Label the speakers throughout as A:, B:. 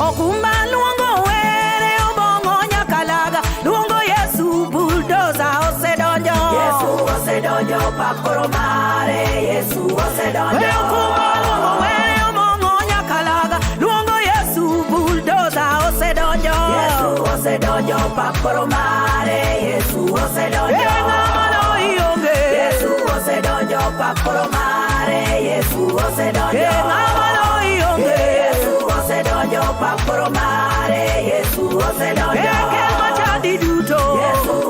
A: Okumba luongo were obongo nyakalaga, luongo Yesu bulldozer osedonjo.
B: Yesu osedonjo pakoro mare, Yesu osedonjo.
A: Okumba luongo were obongo nyakalaga, luongo Yesu bulldozer osedonjo.
B: Yesu osedonjo pakoro mare, Yesu osedonjo. Yesu osedonjo pakoro mare, Yesu osedonjo. Yesu osedonjo pakoro mare, Yesu osedonjo. Yesu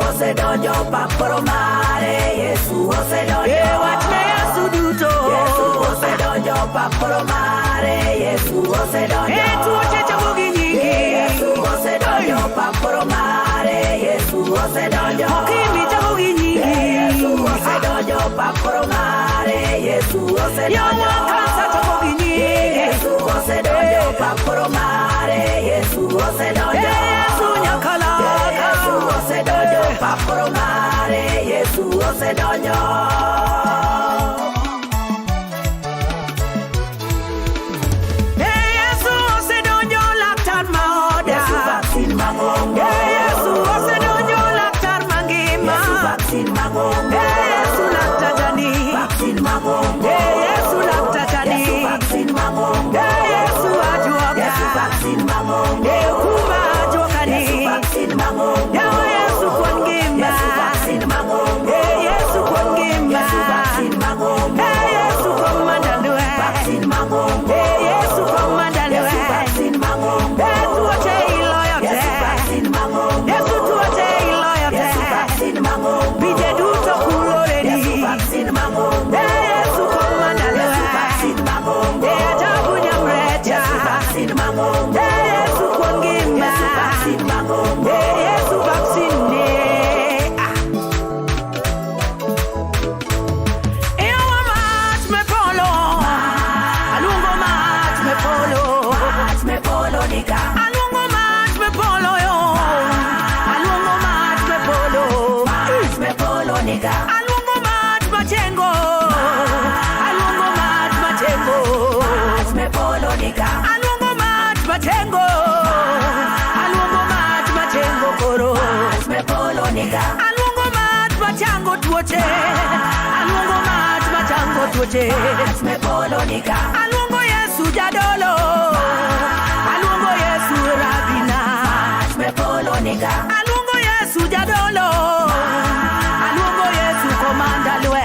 B: osedonjo pakoro mare, Yesu osedonjo. Yesu osedonjo pakoro mare, Yesu osedonjo. Yesu osedonjo pakoro mare, Yesu osedonjo. Yesu osedonjo pakoro mare, Yesu osedonjo. Yesu osedonjo pakoro mare, Yesu osedonjo. Yesu osedonjo pakoro mare, Yesu osedonjo.
A: Alungo Yesu jadolo, alungo Yesu rabina, alungo Yesu jadolo, alungo Yesu komanda lwe.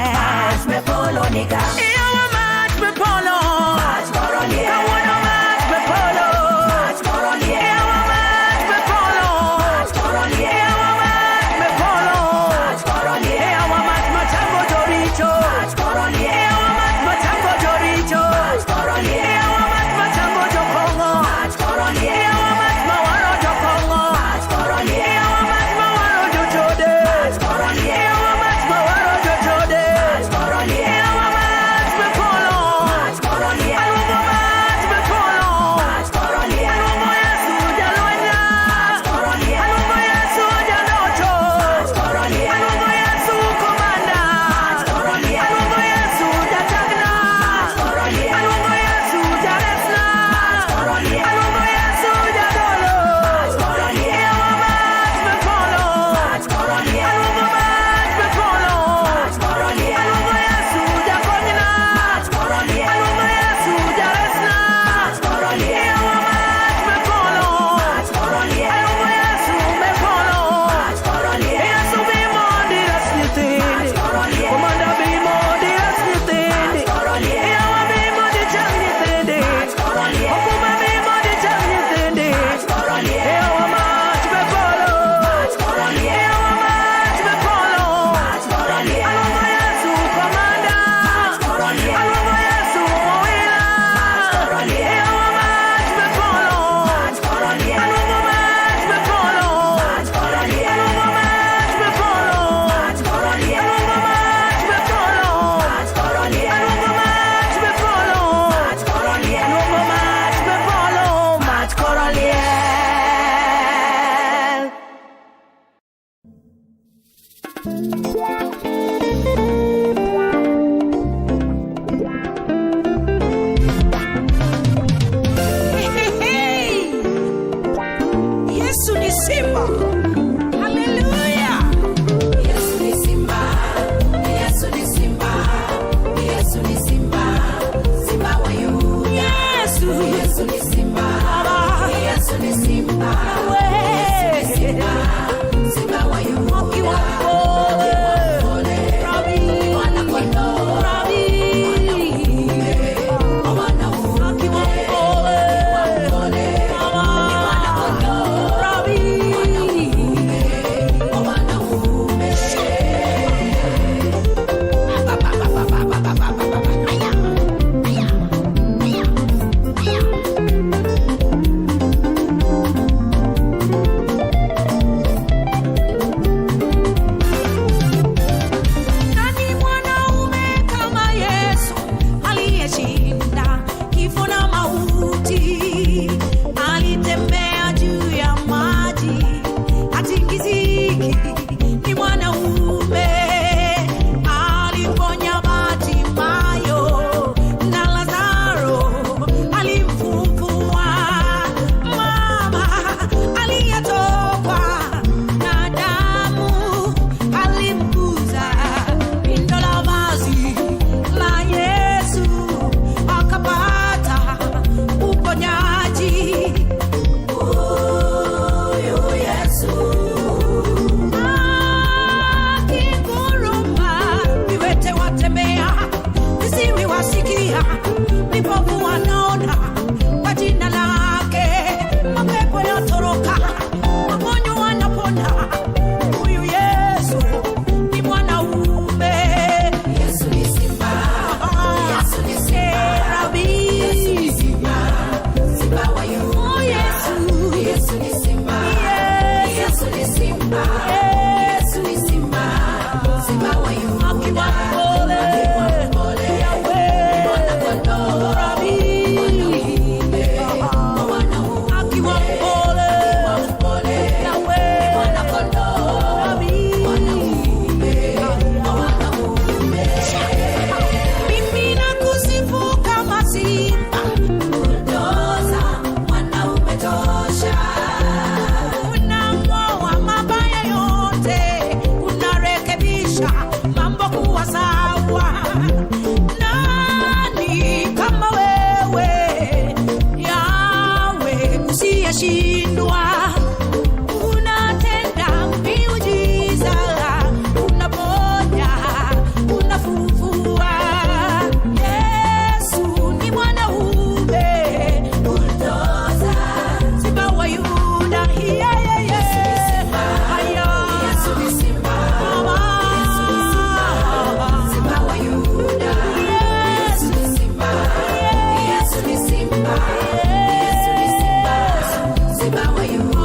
B: Simba wa Yuda.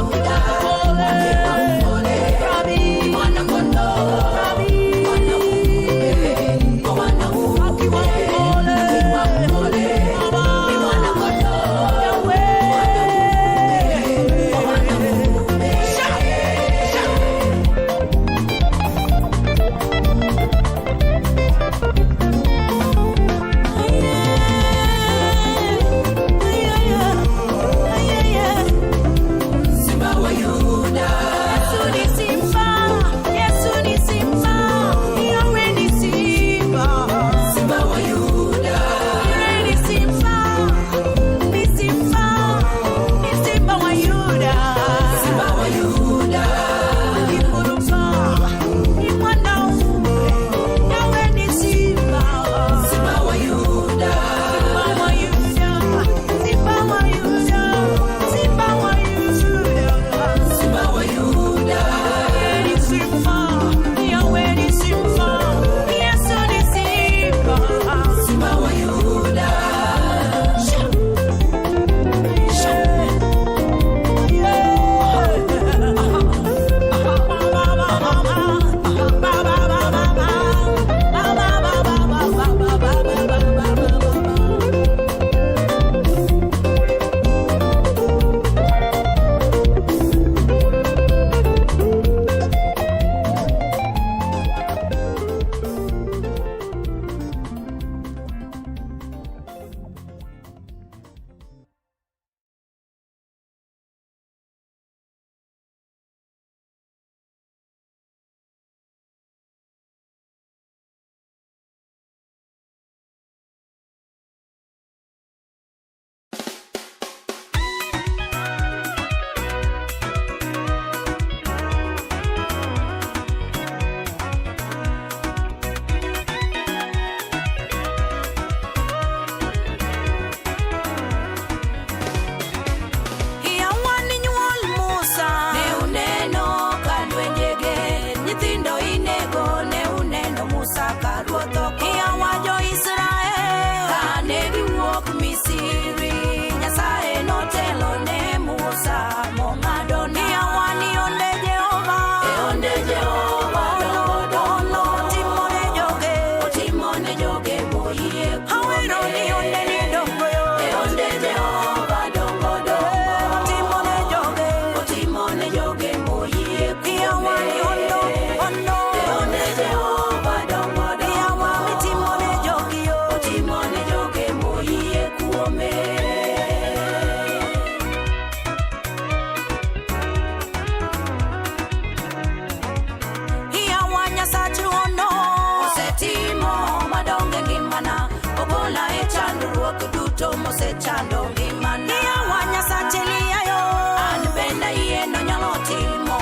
B: mosechando ngimana.
A: Iya wanya sachilia yo.
B: An bende yeno nyalo timo,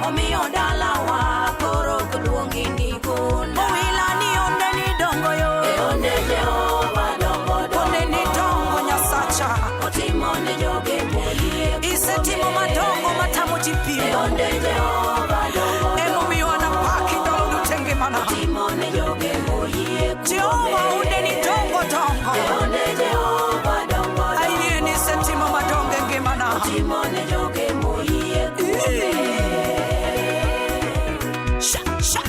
B: omiyo dalawa koro koluongi ni gunda.
A: Owila ni onde ni dongo yo.
B: Onde Jehova dongo dongo.
A: Onde ni dongo Nyasacha.
B: Otimo ne joge moyie.
A: Isetimo madongo matamo jipimo.
B: Onde Jehova dongo dongo.
A: Emomiyo anapaki ndalo duto e ngimana.
B: Otimo ne joge moyie.
A: Jehova onde ni dongo dongo.
B: Onde Jehova dongo dongo.
A: Ayie ni isetimo madongo e ngimana.
B: Otimo ne joge moyie kuome.
A: Sha, sha.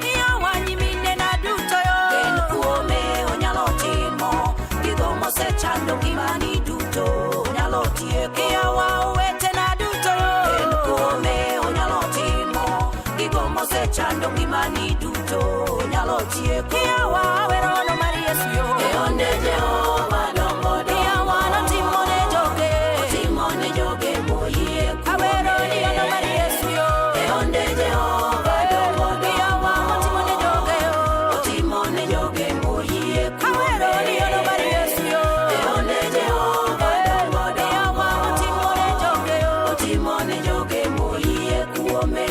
A: Iya wanyi mine na duto yo.
B: En kuome onyalo timo gigo mosechando ngimani duto onyalo tieko.
A: Iya wa owete na duto yo.
B: En kuome onyalo timo gigo mosechando ngimani duto onyalo tieko.
A: Iya wa awerono mar Yesu yo.
B: Onde Jehova dongo dongo.
A: Iya wa natimo ne joge.
B: Otimo ne joge moyie kuome.
A: Awero ni ono mar Yesu yo.
B: Onde Jehova dongo dongo.
A: Iya wa matimo ne joge yo.
B: Otimo ne joge moyie
A: Awero
B: kuome.
A: ni ono mar Yesu yo.
B: Onde Jehova dongo dongo.
A: Iya wa matimo ne joge yo.
B: Otimo ne joge moyie kuome.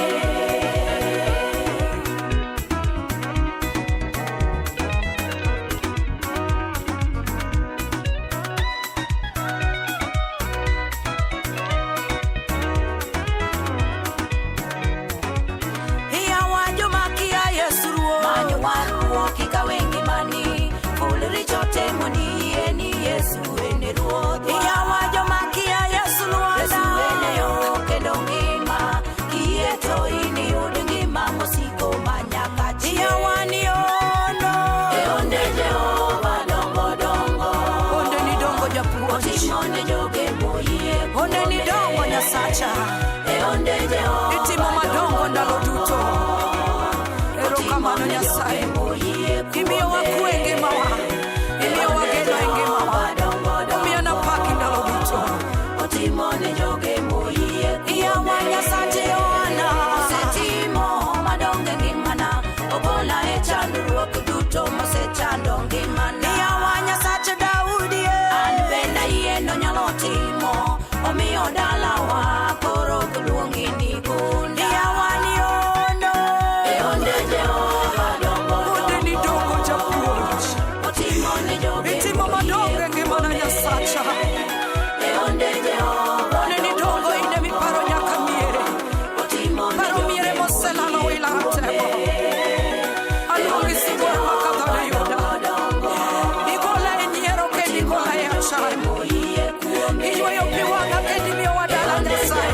A: Iya wa joma kia Yesu ruo.
B: Manyo waruok ikawe ngimani, ful richo temo ni yie ni Yesu ene ruodhwa.
A: Iya wa joma kia Yesu
B: Yesu
A: ruoda.
B: ene yo kendo ngima, kiyie to iniyud ngima mosiko manyaka chieng'.
A: Iya wa ni ono.
B: Onde Jehova dongo dongo.
A: Onde ni dongo japuonj.
B: Otimo ne joge moyie
A: Onde ni dongo Nyasacha.
B: Onde Jehova
A: Itimo madongo ndalo duto. Erokamano Nyasaye. Imiyo wakwe e ngimawa. Imiyo wageno e ngimawa. Omiyo napaki ndalo duto.
B: Otimo ne joge moyie
A: Iya wa Nyasache Yohana.
B: Osetimo madongo e ngimana, ogola e chandruok duto mosechando ngimana.
A: Iya wa Nyasache Daudi.
B: An bende yeno nyalo timo, omiyo dalawa koro koluongi ni gunda.
A: Iya wa ni ono.
B: Onde Jehova dongo
A: Onde ni dongo japuonj.
B: otimo ne joge
A: Itimo madongo e ngimana Nyasacha.
B: Onde Jehova
A: Onde ni dongo ine miparo nyaka miere.
B: otimo ne
A: Paro miere moselalo wila atemo. Aluongi sibuor makadhone yuda. Igola e nyiero kendo igola e achaya. Iyweyo pi wang'a kendo imiyowa dala Nyasaye.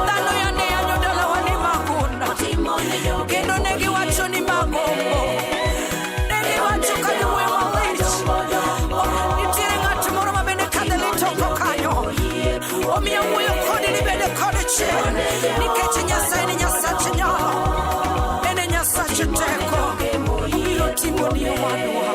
A: Dhano yande yanyo dalawa ni magunda. Kendo ne giwacho ni magombo. Ne giwacho ka giwuoyo malich. Nitiere ng'at moro ma bende kadhe litoko kanyo. Omiyo wuoyo kodi ni bede kode chien. Nikech Nyasaye ni Nyasach nyalo. En e Nyasach teko. Obiro timo ni owadwa.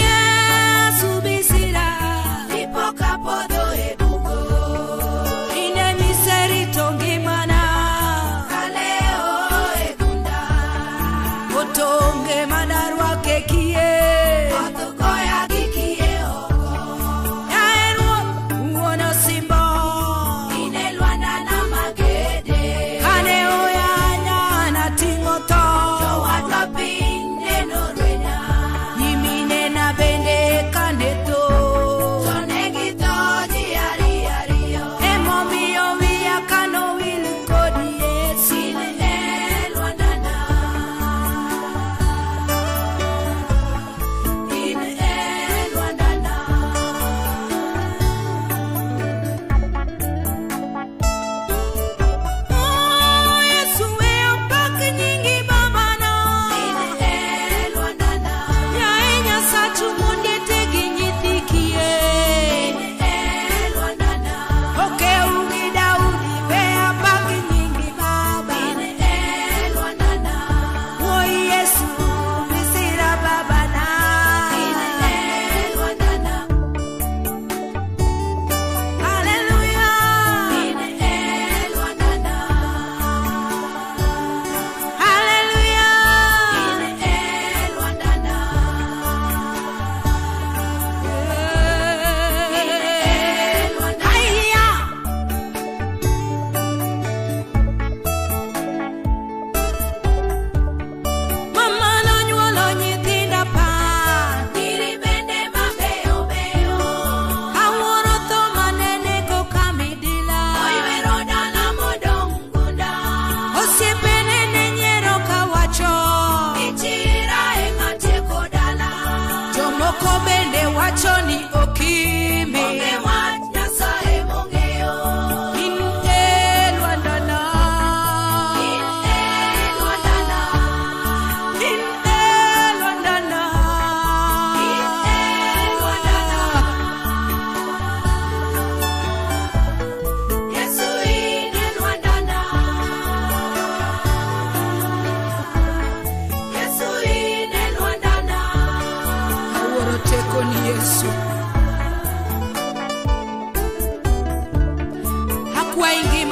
B: Yesu bisira, ipoka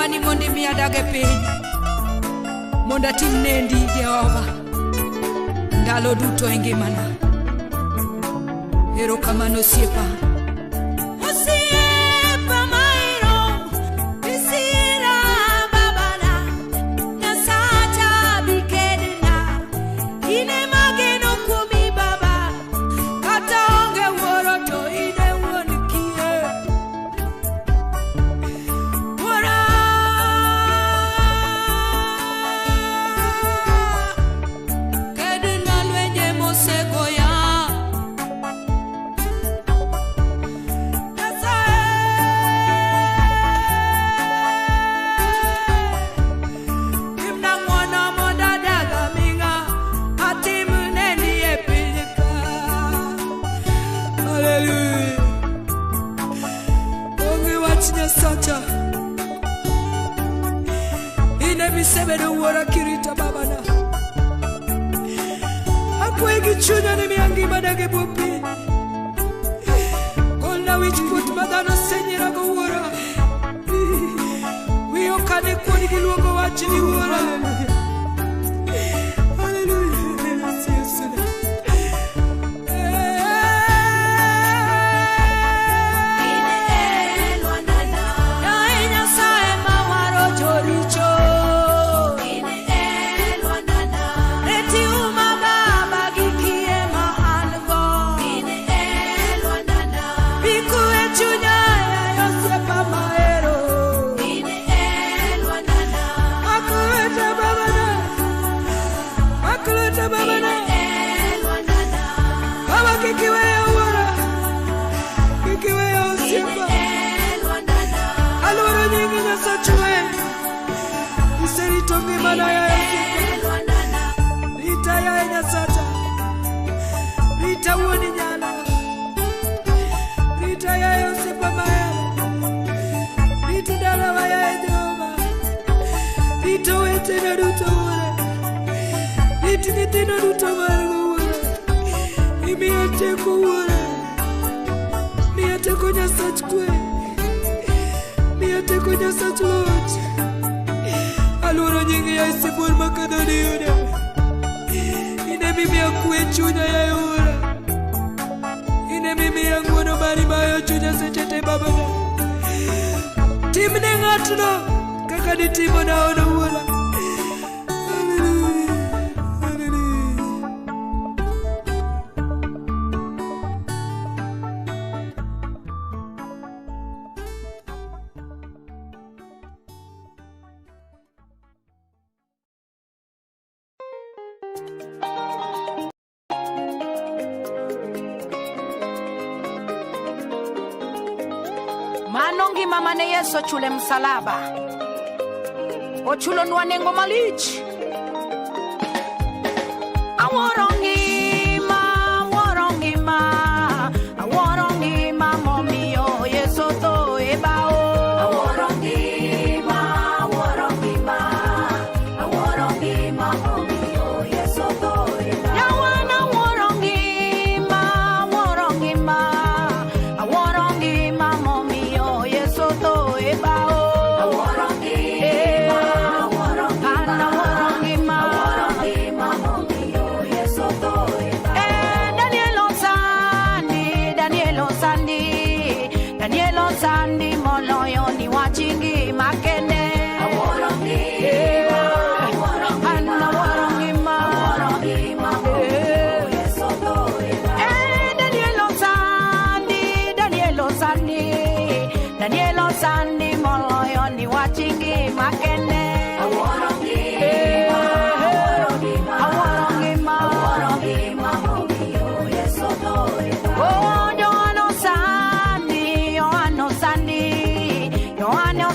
A: mani mondi mi adage piny mondo atim nendi Jehova ndalo duto e ngimana. Erokamano osiepa.
C: Sacha ine misebede wuora kirita babana akwegi chunya ne miangima dage bopi kolna wich kuot madhano senyira go wuora wiyo kane kuoni giluongo wach ni wuora. Rita ya Nyasata, Rita woni nyala, Rita ya Yosepa maya, Rita dala maya Jehova, Rita wete na ruto wore, Rita nitino ruto wore, imi ate ko wore, mi ate ko Nyasach kwe, mi ate ko Nyasach lot. Alura nyingi ya isibur makadani yuda ine mimi ya kue chunya ya yura ine mimi ya nguono bari mayo chunya sechete babana timne ngatno kakadi timo na ono ura.
B: Manongi mama ne Yesu chule msalaba ochulo nwa nengo malich aworongi ma momio Yesu to ebao aworongi ma momio Yesu to ebao yawana aworongi ma momio Yesu to ebao Danielo Sandi moloyo ni wachingi makene Danielo Sandi moloyo ni wachingi makene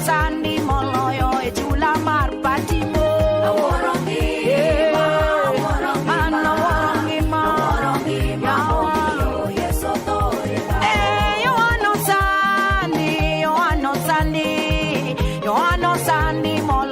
B: Sandi moloyo e chula mar patimo Sandi moloyo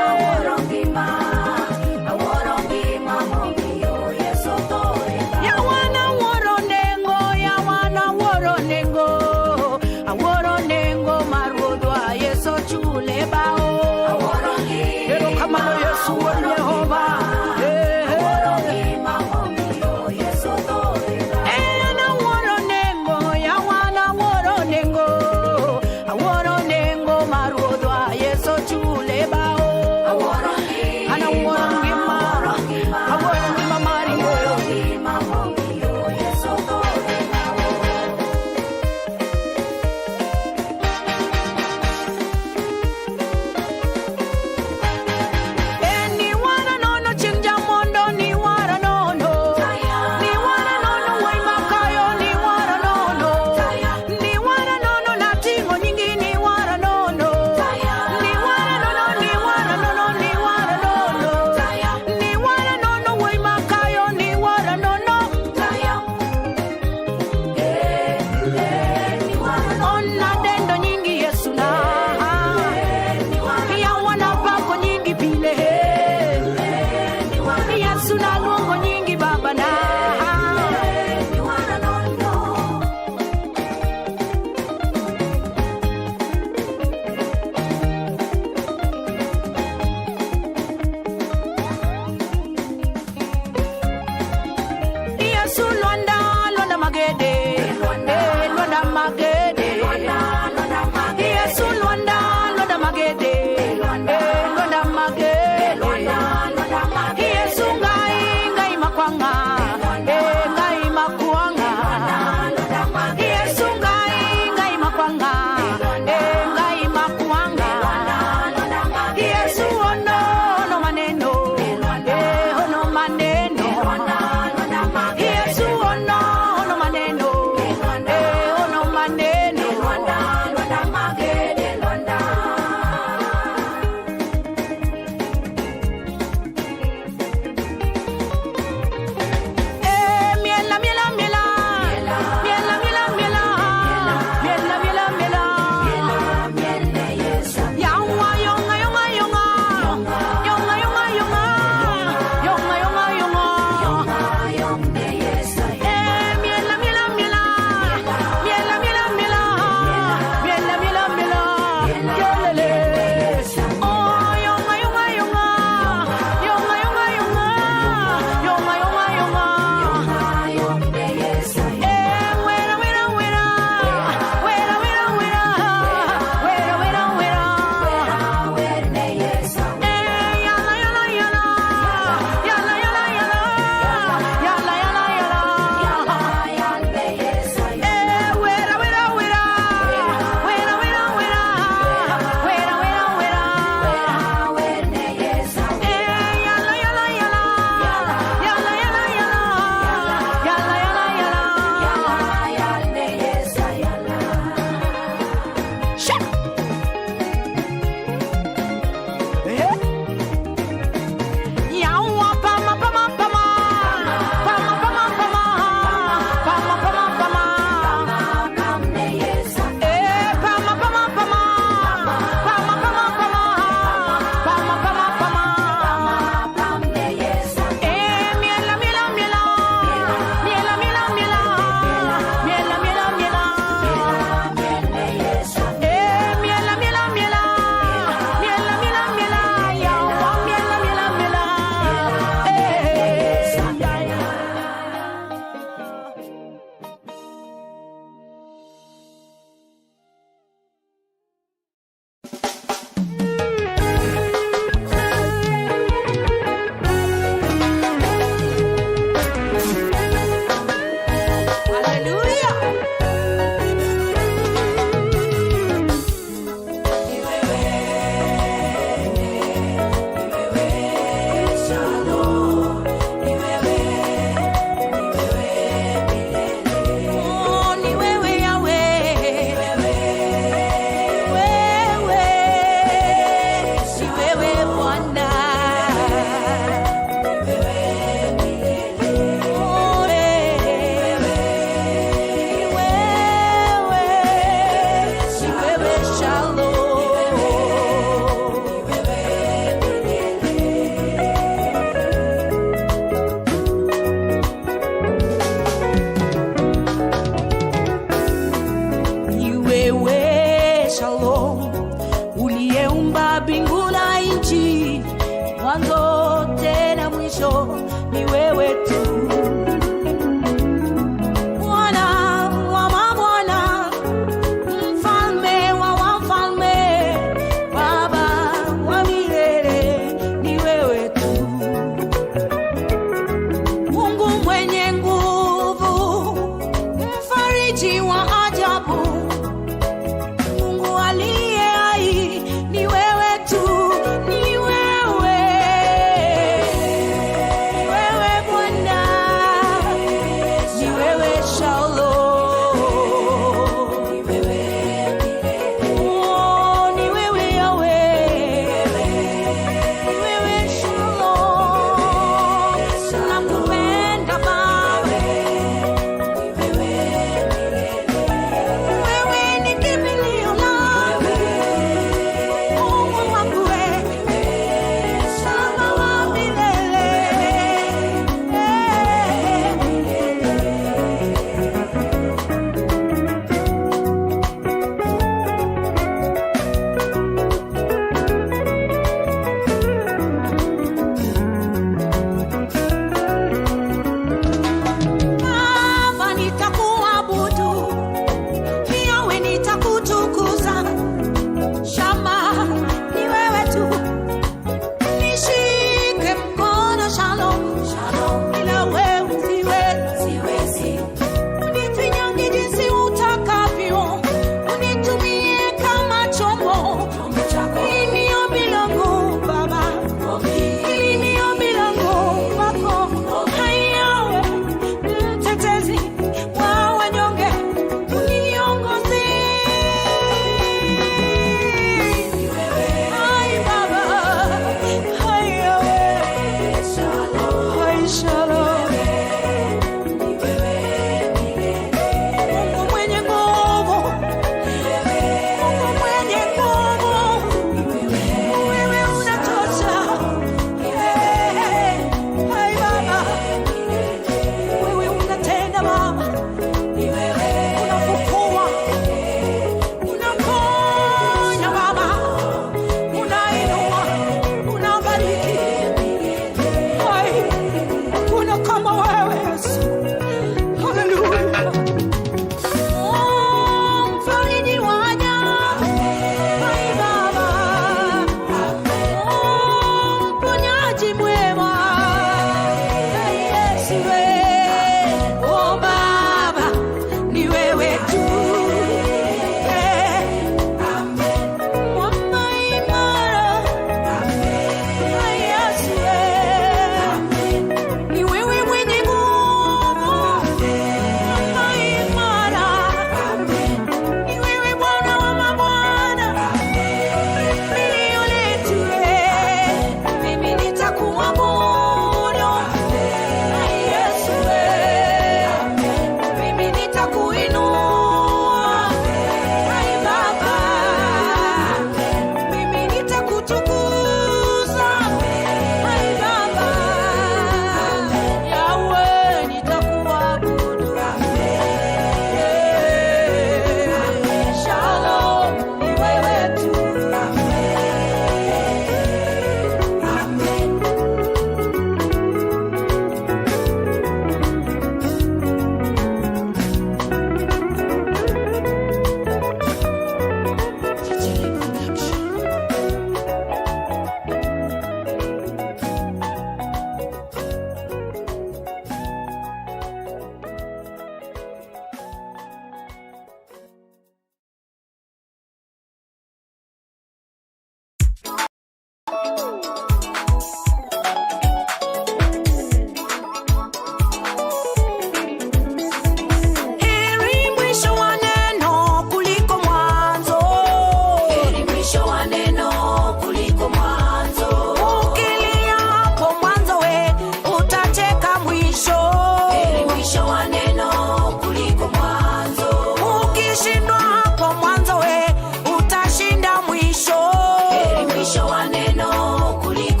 B: Mwisho wa neno kuliko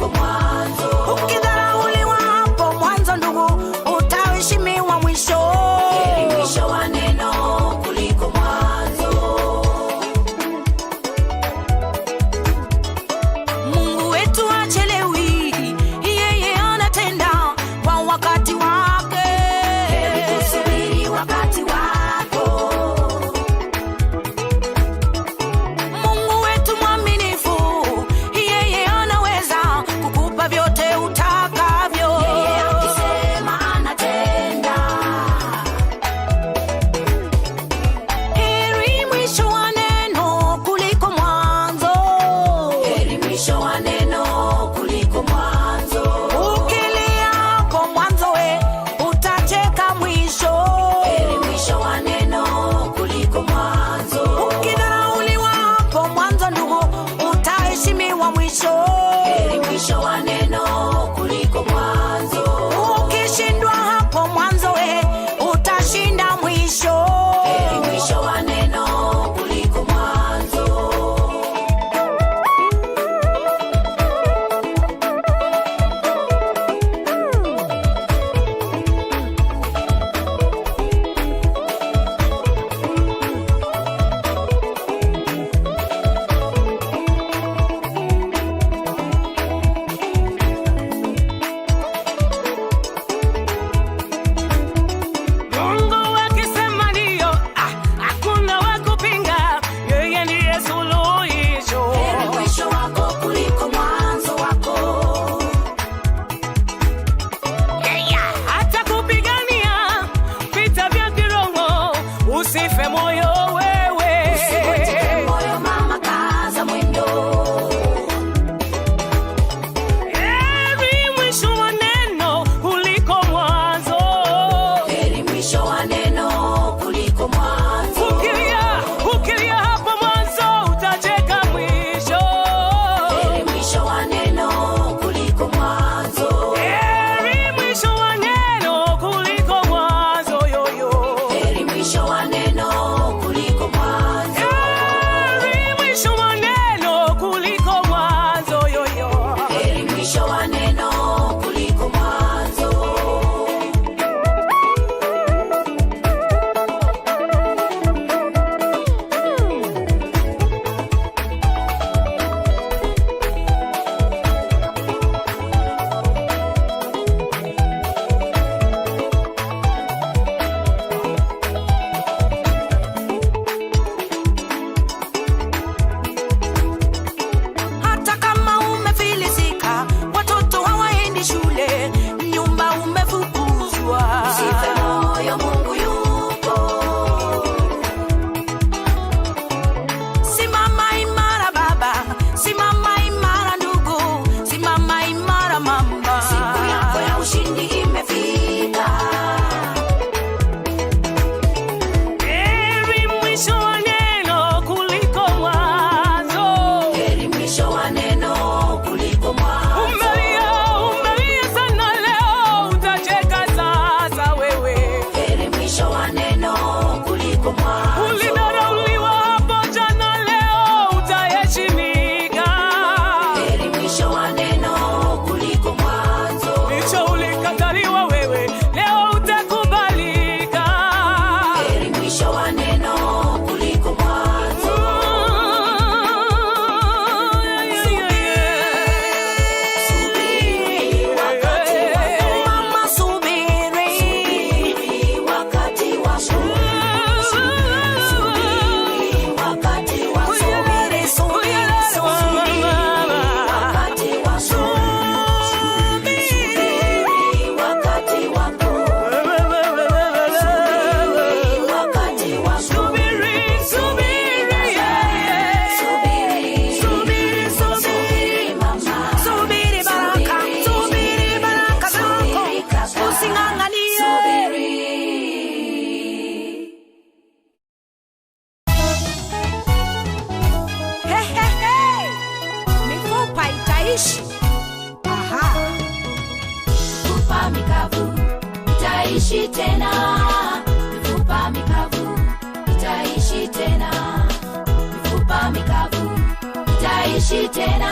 B: itaishi tena,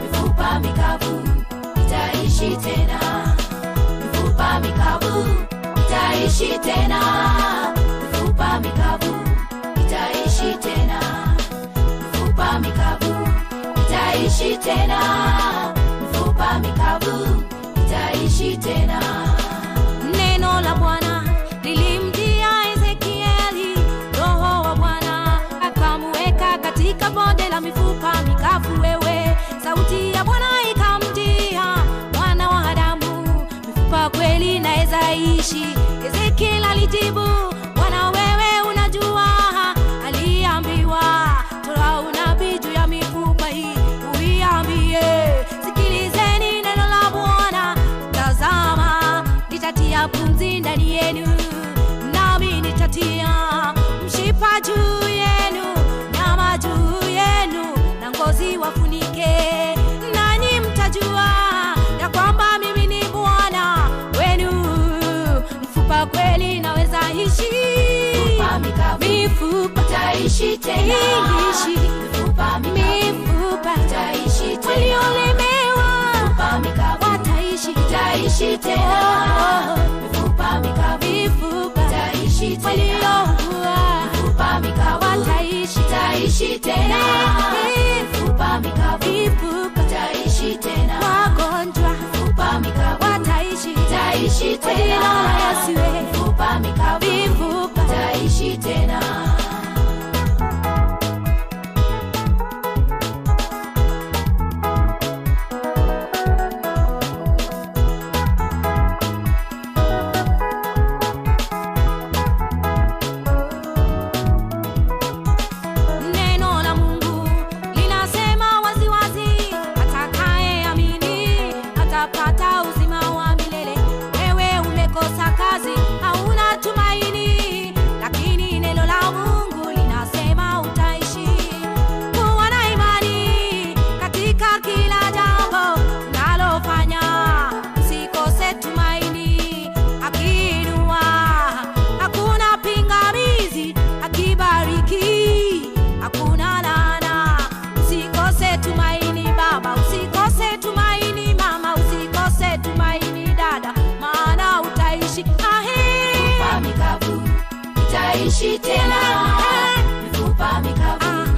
B: mifupa mikavu itaishi tena, mifupa mikavu itaishi tena, mifupa mikavu itaishi tena, mifupa mikavu itaishi tena, mifupa mikavu itaishi tena.
D: Neno la Bwana lilimjia Ezekieli, Roho wa Bwana akamweka katika bonde la mifupa mikavu. Wewe sauti ya Bwana ikamjia, mwana wa Adamu, mifupa kweli inaweza ishi? Ezekieli alijibu, Bwana wewe unajua. Aliambiwa, toa unabii juu ya mifupa hii, uiambie, sikilizeni neno la Bwana. Tazama, nitatia pumzi ndani yenu, nami nitatia mshipa juu yenu, nyama juu yenu, na ngozi wafunike, nanyi mtajua ya kwamba mimi ni Bwana wenu. Mfupa kweli inaweza ishi,
B: Mifupa mikavu
D: mifupa
B: itaishi tena, mifupa
D: mifupa
B: itaishi tena,
D: waliolemewa
B: mifupa mikavu
D: wataishi,
B: itaishi tena, mifupa mikavu
D: mifupa
B: itaishi tena,
D: waliougua
B: mifupa mikavu
D: wataishi,
B: itaishi tena, mifupa mikavu
D: mifupa
B: itaishi tena,
D: wagonjwa
B: mifupa mikavu
D: wataishi,
B: itaishi
D: kwa jina la Yesu,
B: tena, mifupa mikavu
D: mifupa
B: itaishi tena.
D: Neno la Mungu linasema waziwazi, atakayeamini atapata uzima wa milele. Wewe umekosa kazi, hauna tumaini, lakini neno la Mungu linasema utaishi. Kuwa na imani katika kila jambo unalofanya, usikose tumaini. Akiinua hakuna pingamizi, akibariki hakuna laana. Usikose tumaini baba, usikose tumaini mama, usikose tumaini dada, maana utaishi.
B: Mifupa mikavu itaishi tena, mifupa mikavu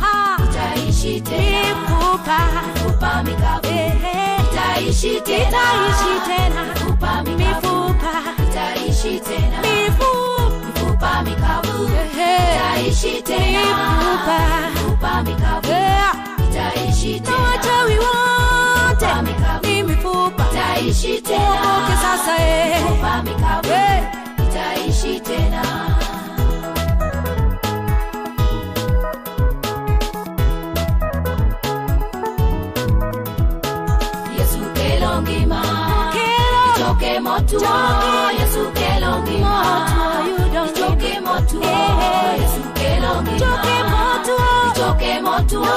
B: itaishi tena,
D: Mifupa
B: mifupa mikavu itaishi tena,
D: itaishi tena,
B: mifupa mikavu
D: mifupa
B: itaishi tena, mifupa mikavu itaishi tena, mifupa mikavu itaishi
D: na
B: tena,
D: wachawi wote
B: mifupa mikavu
D: ni mifupa,
B: itaishi tena,
D: uokoke sasa,
B: mifupa mikavu itaishi tena. Yesu kelo ngima, ichoke motuo, Yesu kelo ngima, ichoke motuo, Yesu kelo ngima, ichoke motuo,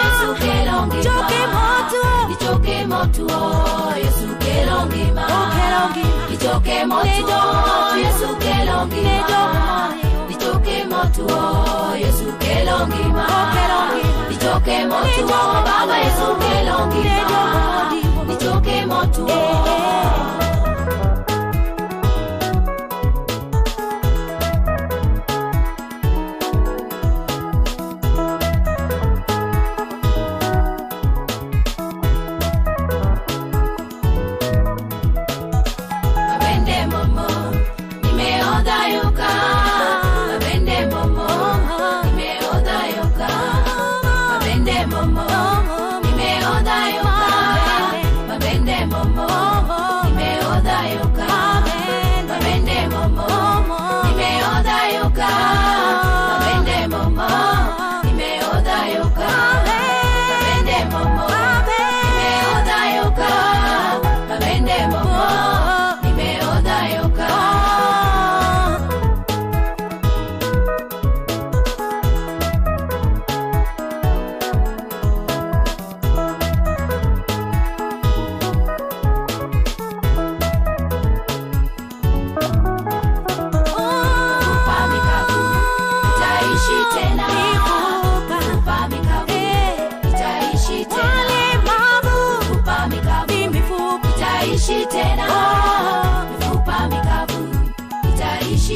B: Yesu kelo ngima, ichoke motuo, Yesu kelo ngima, ichoke motuo, Yesu kelo ngima, ichoke motuo, Yesu kelo ngima, ichoke motuo, Baba Yesu kelo ngima, ichoke motuo. Mabende momo, nimeoda yoka, mabende momo, nimeoda yoka, mabende momo, nimeoda yoka, mabende momo,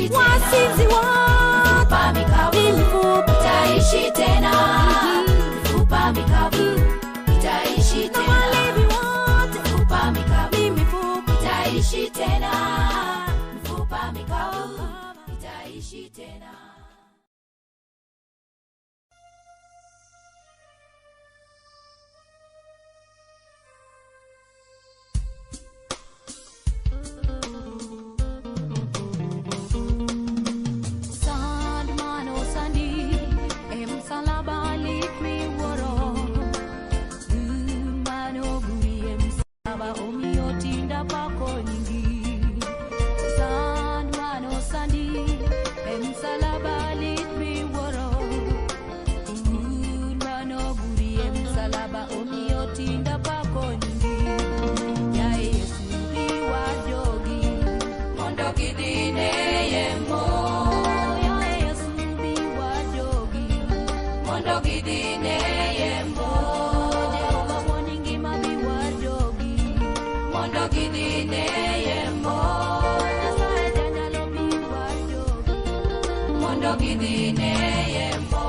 B: utaishi tena.
D: Wasinzi
B: Mifupa mikavu
D: mifupa
B: itaishi tena. Mifupa mikavu itaishi
D: na
B: tena.
D: walevi wote
B: Mifupa mikavu
D: mifupa
B: itaishi tena. Mifupa mikavu itaishi tena.
D: Sandman o sandi msalaba litmiwuoro mano guri msalaba omiyo tinda pako nyingi. Sandman o sandi msalaba litmiwuoro mano guri msalaba omiyo tinda pako nyingi. Ya Yesu iwa jogi
B: Mondo gidine yemo. Mondo gidine yemo. Mondo gidine yemo. Mondo gidine yemo.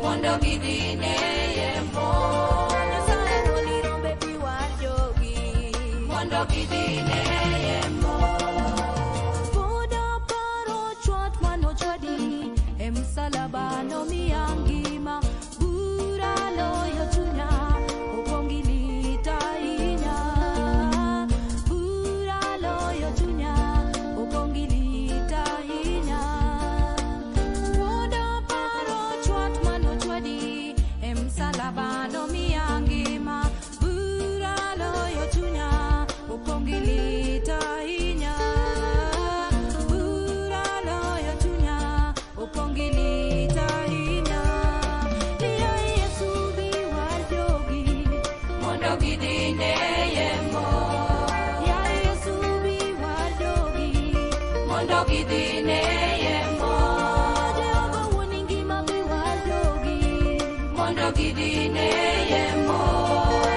B: Mondo gidine yemo. Mondo gidine yemo.
D: Msalaba no miyangima bura loyo tunya upongilita inya bura loyo tunya upongilita inya woda paro chwat mano chwadi msalaba no miyangima bura loyo tunya upongilita inya bura loyo tunya upongilita inya. Liya Yesu biwa jogi
B: Mondo gidine yemo.
D: ya Yesu biwa jogi
B: Mondo gidine yemo.
D: Jehova woningima biwa jogi
B: Mondo gidine yemo.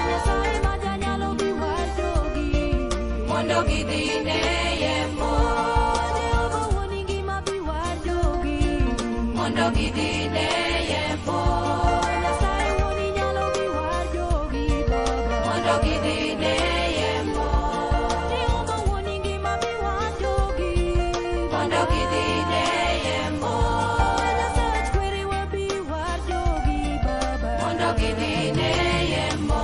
D: Nyasaye majanyalo biwa jogi
B: Mondo gidine yemo.
D: Jehova woningima biwa jogi
B: Mondo gidine yemo.
D: Nyasaye woninyalo biwa jogi Baba
B: Mondo gidine yemo.
D: Jehova woningima biwa jogi
B: Mondo gidine yemo.
D: Nyasaye kweri wa biwa jogi Baba
B: Mondo gidine yemo.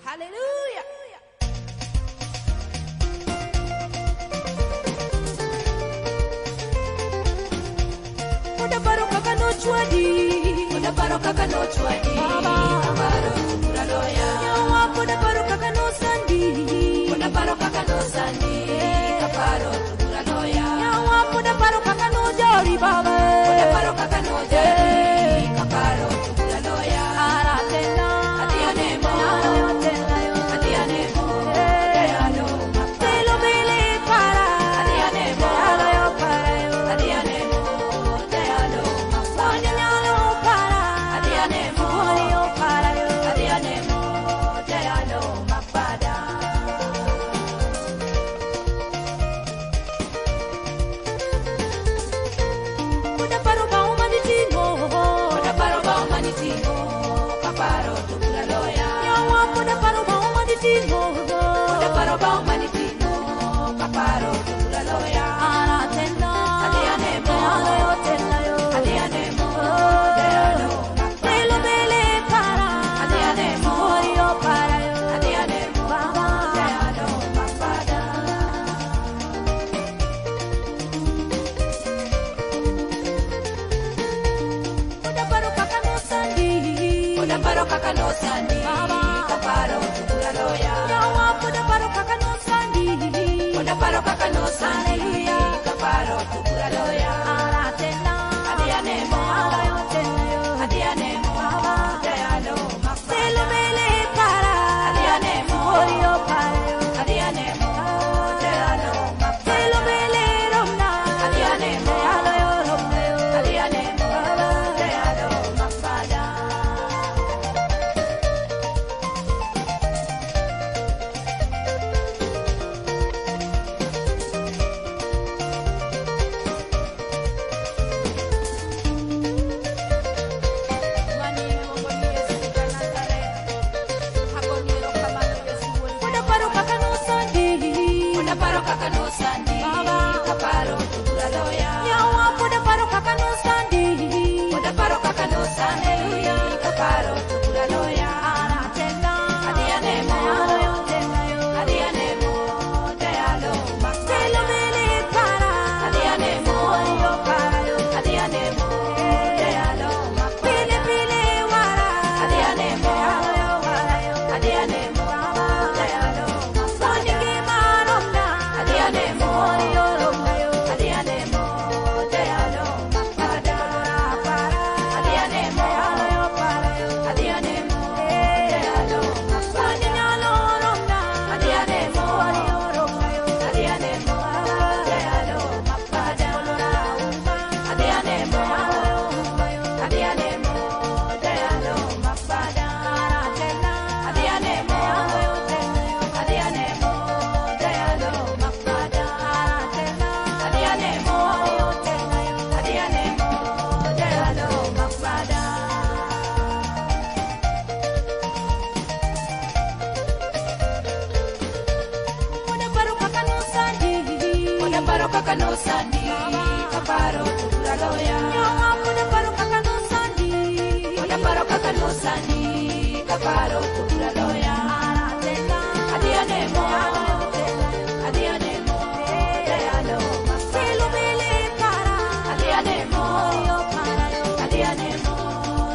D: Hallelujah. Oda paro kaka nochwadi
B: Oda paro kaka nochwadi.
D: Baba.
B: Kaparo tugura loya.
D: Yawa oda paro kaka nosandi
B: Oda paro kaka nosandi. Kaparo tugura loya.
D: Yawa oda paro kaka nojori Baba
B: Oda paro kaka nojari. Kaparo tugura loya.
D: Aratena
B: Adianemo.
D: Aratena
B: Adianemo. Dayano.
D: Telo bele para
B: Adianemo.
D: Alayo para yo
B: Adianemo. Dayano.
D: Wanyalo para
B: Adianemo.
D: Wanyo para yo
B: Adianemo. Dayano. Mapada.
D: Oda paro ba umanitimo
B: Oda paro ba umanitimo. Kaparo tugura loya.
D: Yawa oda paro ba umanitimo
B: Oda paro ba umanitimo. Kaparo tugura loya.
D: Aratena
B: Adianemo.
D: Alayo tena yo
B: Adianemo. Dayano.
D: Telo bele para
B: Adianemo.
D: Wanyo para yo
B: Adianemo.
D: Baba
B: Dayano. Mapada.
D: Oda paro kaka nosandi
B: Oda paro kaka nosandi.
D: Baba.
B: Kaparo tugura loya.
D: Yawa oda paro kaka nosandi
B: Oda paro kaka kaka no sani kaparo kudura loya Oda paro kaka no sani kaparo kudura loya Adianemo Dealo Mafilo bili para Adianemo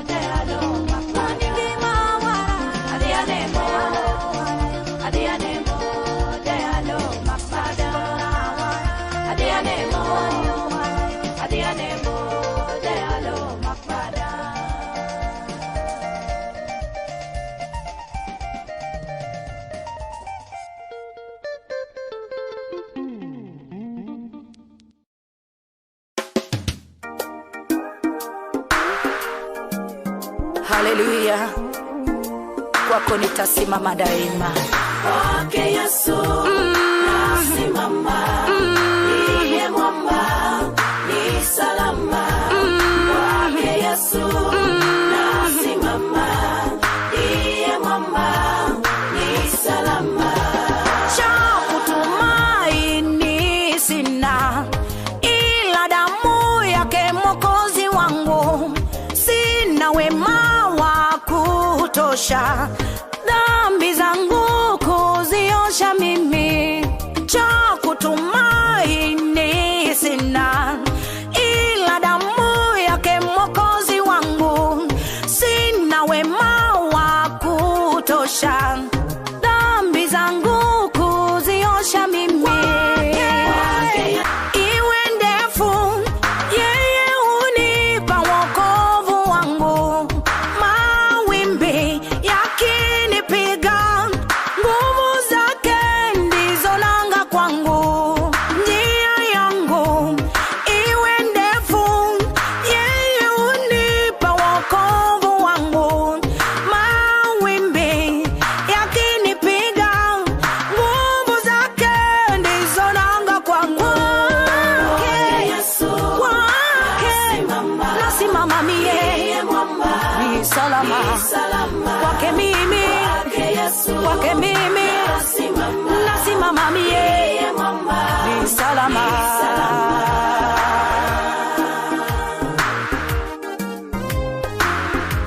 B: Dealo Mafani mawara Adianemo Dealo Mafada Adianemo Dealo Mafada
A: Haleluya, kwako nitasimama daima.
B: Kwake Yesu nasimama, ndiye mwamba ni salama. Kwake Yesu nasimama, ndiye mwamba ni salama.
A: Cha kutumaini sina ila damu yake Mwokozi wangu, sina wema wa kutosha dhambi zangu kuziosha mimi. Cha kutumaini sina ila damu yake Mwokozi wangu, sina wema wa kutosha dhambi zangu kuziosha mimi. Iwe ndefu yeye hunipa wokovu wangu, mawimbi yakinipiga nguvu zake ndizo nanga kwangu. Njia yangu iwe ndefu yeye hunipa wokovu wangu, mawimbi yakinipiga nguvu zake ndizo nanga kwangu. Nasimama mie ni salama kwake mimi, kwake mimi nasimama mie ni salama.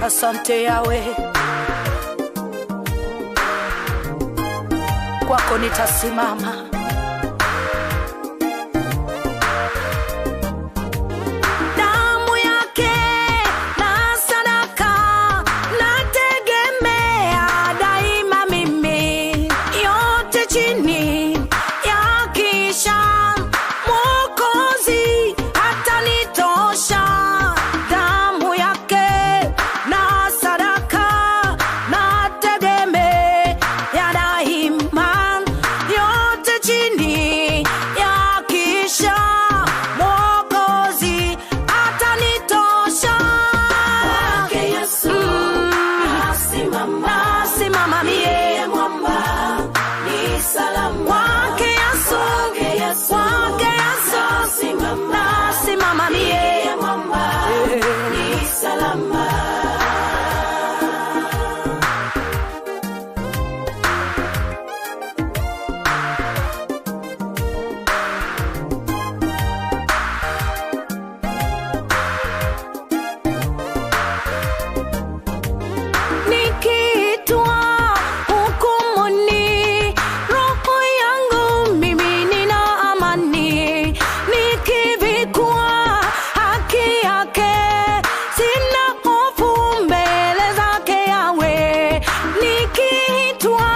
A: Asante Yawe, kwako nitasimama. Damu yake na sadaka nategemea daima mimi, yote chini yakisha Mwokozi hatanitosha. Damu yake na sadaka nategemea daima, yote chini yakisha Mwokozi hatanitosha.
B: Kwake Yesu
A: Nasimama mie
B: ni salama.
A: kwake Yesu, kwake Yesu nasimama mie
B: Ni salama.
A: nikiitwa hukumuni, roho yangu mimi nina amani. Nikivikwa haki yake, sina hofu mbele zake Yawe. Nikiitwa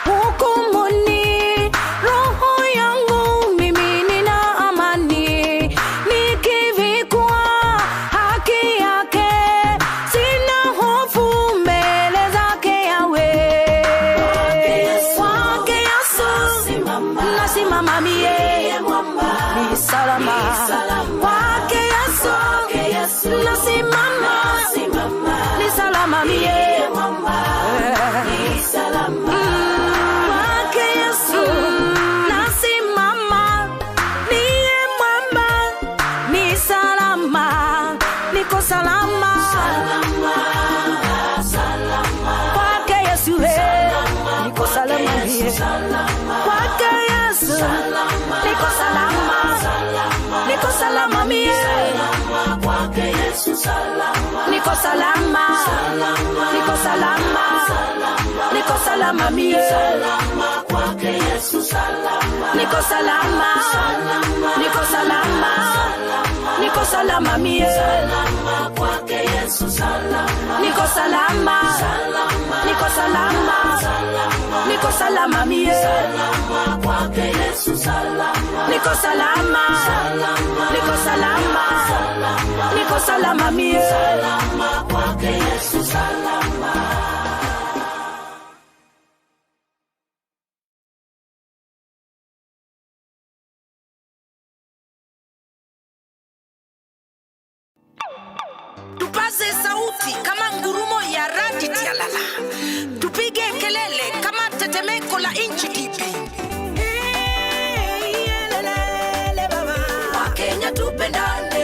A: hukumuni, roho yangu mimi nina amani. Nikivikwa haki yake, sina hofu mbele zake Yawe. Kwake Yesu nasimama mie ni salama. Kwake Yesu nasimama ni salama mie. Kwake Yesu nasimama, niye mwamba ni salama, niko salama. Kwake Yesu niko salama mie. Kwake Yesu niko salama.
B: salama mie,
E: salama kwake Yesu salama,
B: niko salama, niko salama, niko salama mie,
E: salama kwake Yesu salama,
B: niko salama, niko salama, niko salama mie,
E: salama kwake Yesu salama,
B: niko salama, niko salama, niko salama mie,
E: salama kwake Yesu salama,
B: niko salama, niko salama, niko salama mie,
E: salama kwake Yesu salama.
A: Tupaze sauti kama ngurumo ya radi tialala, tupige kelele kama tetemeko la inchi tipi.
B: Wakenya tupendane,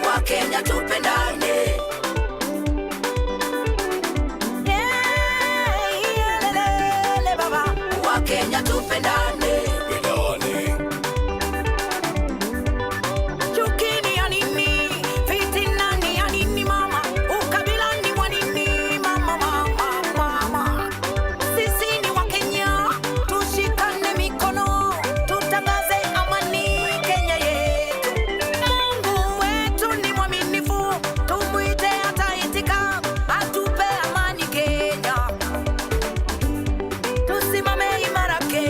B: Wakenya tupendane, Wakenya tupendane.
A: Chukini ya nini? Fitina ni ya nini mama? Ukabila ni wa nini mama, mama, mama? Sisi ni Wakenya, tushikane mikono, tutangaze amani Kenya yetu. Mungu wetu ni mwaminifu, tumuite ataitika, atupe amani Kenya. Tusimame imara Kenya.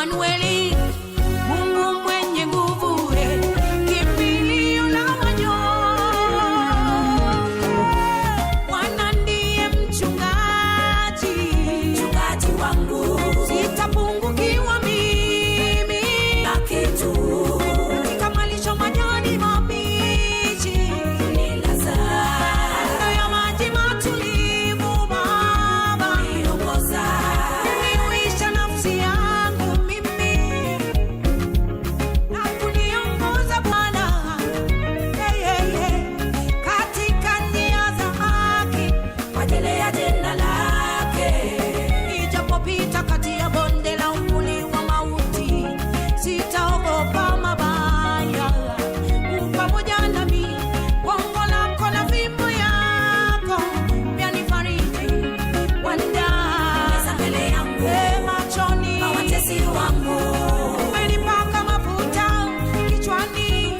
B: Emanueli, Mungu mwenye nguvu, kimbilio la wanyonge. Bwana ndiye mchungaji wangu, sitapungukiwa mimi na kitu. Katika malisho majani mabichi unilaza, kando ya maji matulivu Baba niongoza. Unihuisha nafsi yangu mimi na kuniongoza Bwana, katika njia za haki kwa ajili ya jina lake. Nijapopita kati ya bonde la uvuli wa mauti, sitaogopa mabaya. U pamoja nami, gongo lako na fimbo yako vyanifariji. Wanijaza mbele yangu machoni pa watesi wangu. Umenipaka mafuta kichwani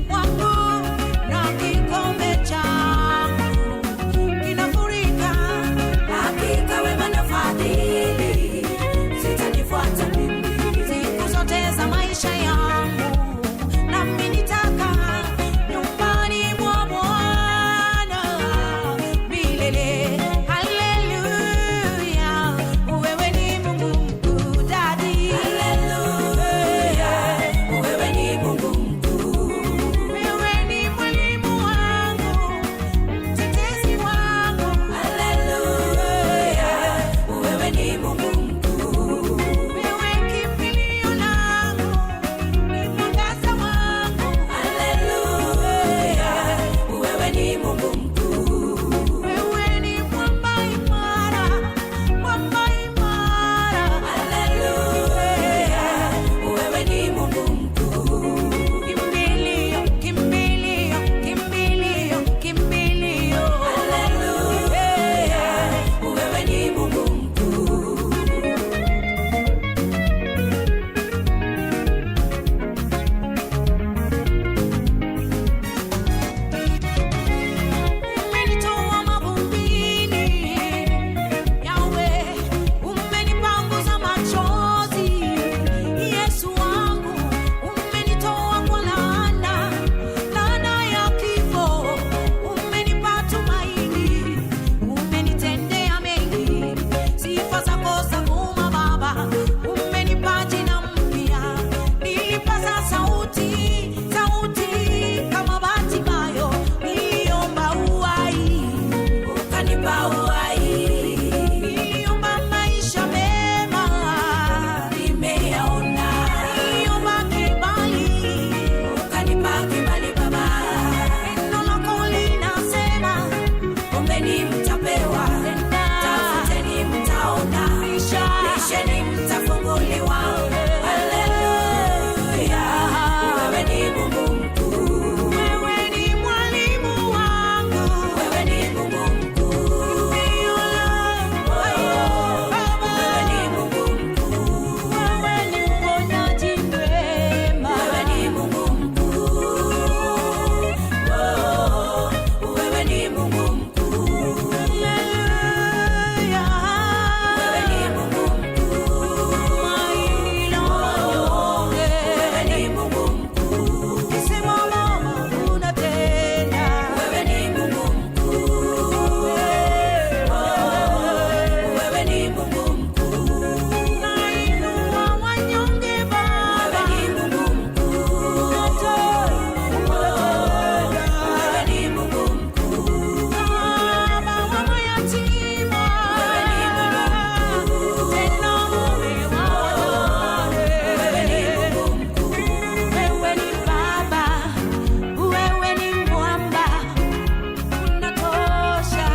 B: mwangu, na kikombe changu kinafurika. Hakika wema na fadhili zitanifuata mimi siku zote za maisha yangu, nami nitakaa nyumbani mwa Bwana milele. Haleluya, wewe ni Mungu mkuu Daddy. Haleluya, wewe ni Mungu mkuu. Wewe ni mwalimu wangu, mtetezi wangu. Haleluya, wewe ni Mungu mkuu. Wewe kimbilio langu, ni mwangaza wangu. Haleluya, wewe ni Mungu mkuu. Wewe ni mwamba imara, mwamba imara. Haleluya, wewe ni Mungu mkuu. Kimbilio, kimbilio, kimbilio, kimbilio. Haleluya, wewe ni Mungu mkuu. Umenitoa mavumbini, Yahweh, umenipanguza machozi. Yesu wangu, umenitoa kwa laana, laana ya kifo. Umenipa tumaini, umenitendea mengi. Sifa zako zavuma Baba, umenipa jina mpya. Nilipaza sauti, sauti kama Bartimayo. Niliomba uhai, ukanipa uhai. Niliomba maisha mema, nimeyaona. Niliomba kibali, ukanipa kibali Baba. Neno lako linasema, ombeni mtapewa, tafuteni mtaona, bisheni mtafunguliwa. Haleluya, wewe ni Mungu mkuu. Wewe ni mwalimu wangu, wewe ni Mungu mkuu. Kimbilio langu, wewe ni Mungu mkuu. Wewe ni mponyaji mwema, wewe ni Mungu mkuu. Wewe ni Mungu mkuu. Haleluya, wewe ni Mungu mkuu. Tumaini la wanyonge, wewe ni Mungu mkuu. Sema Baba unatenda, wewe ni Mungu mkuu. Wewe ni Mungu mkuu. Nainua wanyonge Baba, wewe ni Mungu mkuu. Wewe ni Mungu mkuu. Baba wa mayatima, wewe ni Mungu mkuu. Tena mume wa wanyonge, wewe ni Mungu mkuu. Wewe ni Baba, wewe ni mwamba, unatosha.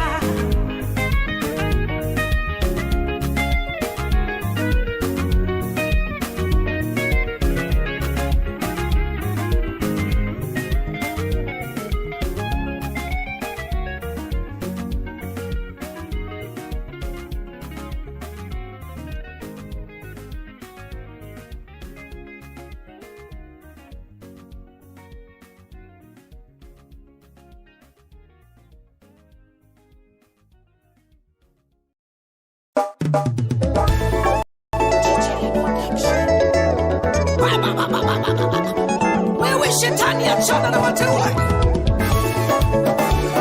B: DJ Production.
A: shetani achana na wateule.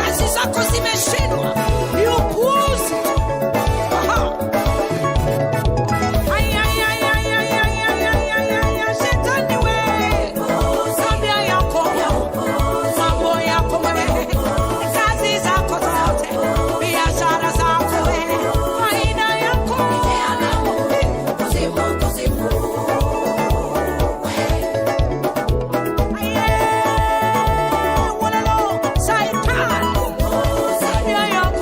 A: Kazi zako zimeshindwa, ni upuuzi. Aha. Ay, ay, ay, ay, ay, ay, ay, ay, ay, ay, ay, shetani we. Tabia yako, mambo yako wewe, kazi zako zote, biashara zako wewe, faida yako. Tabia yako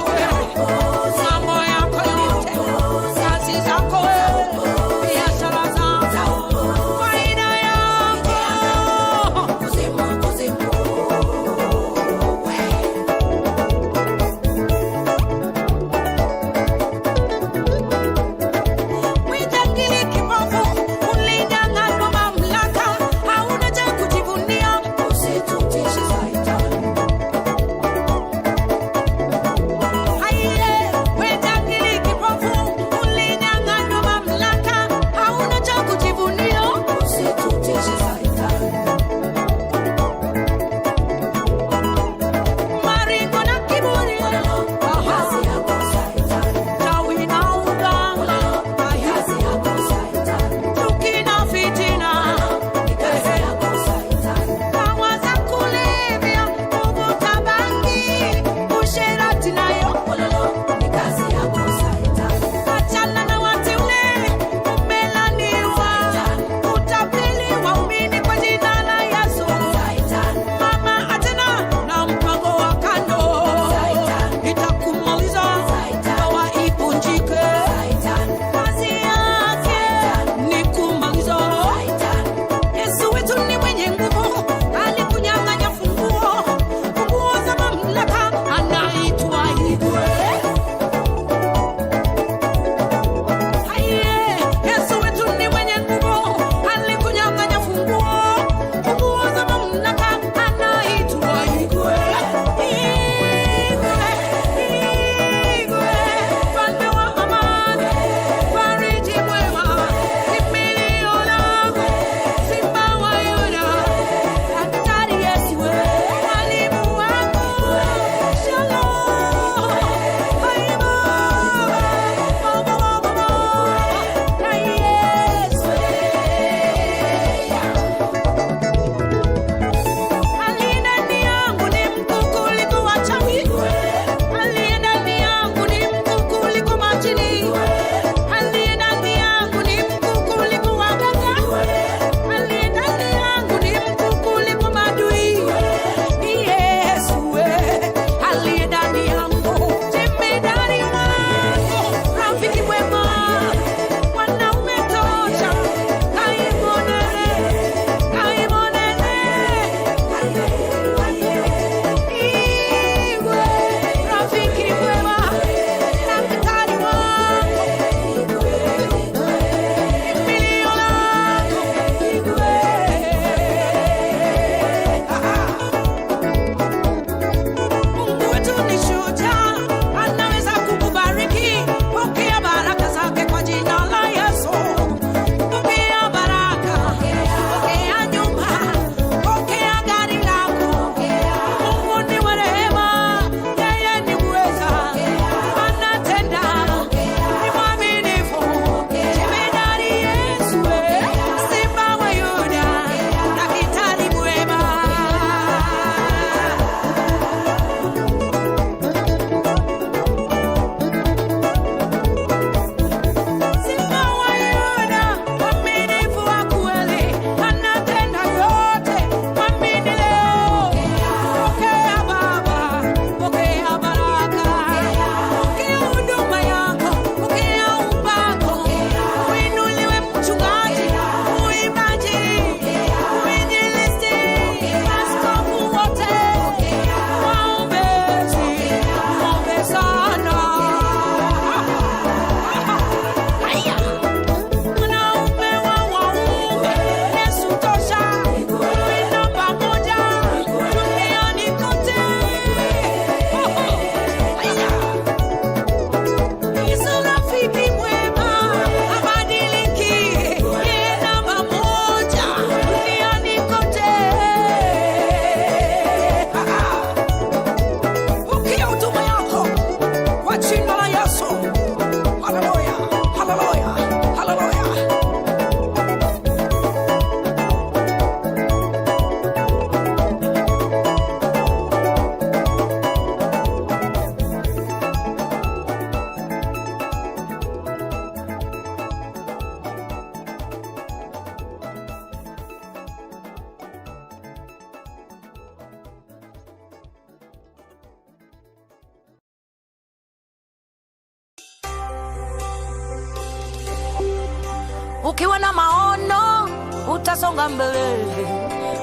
A: Ukiwa na maono utasonga mbele,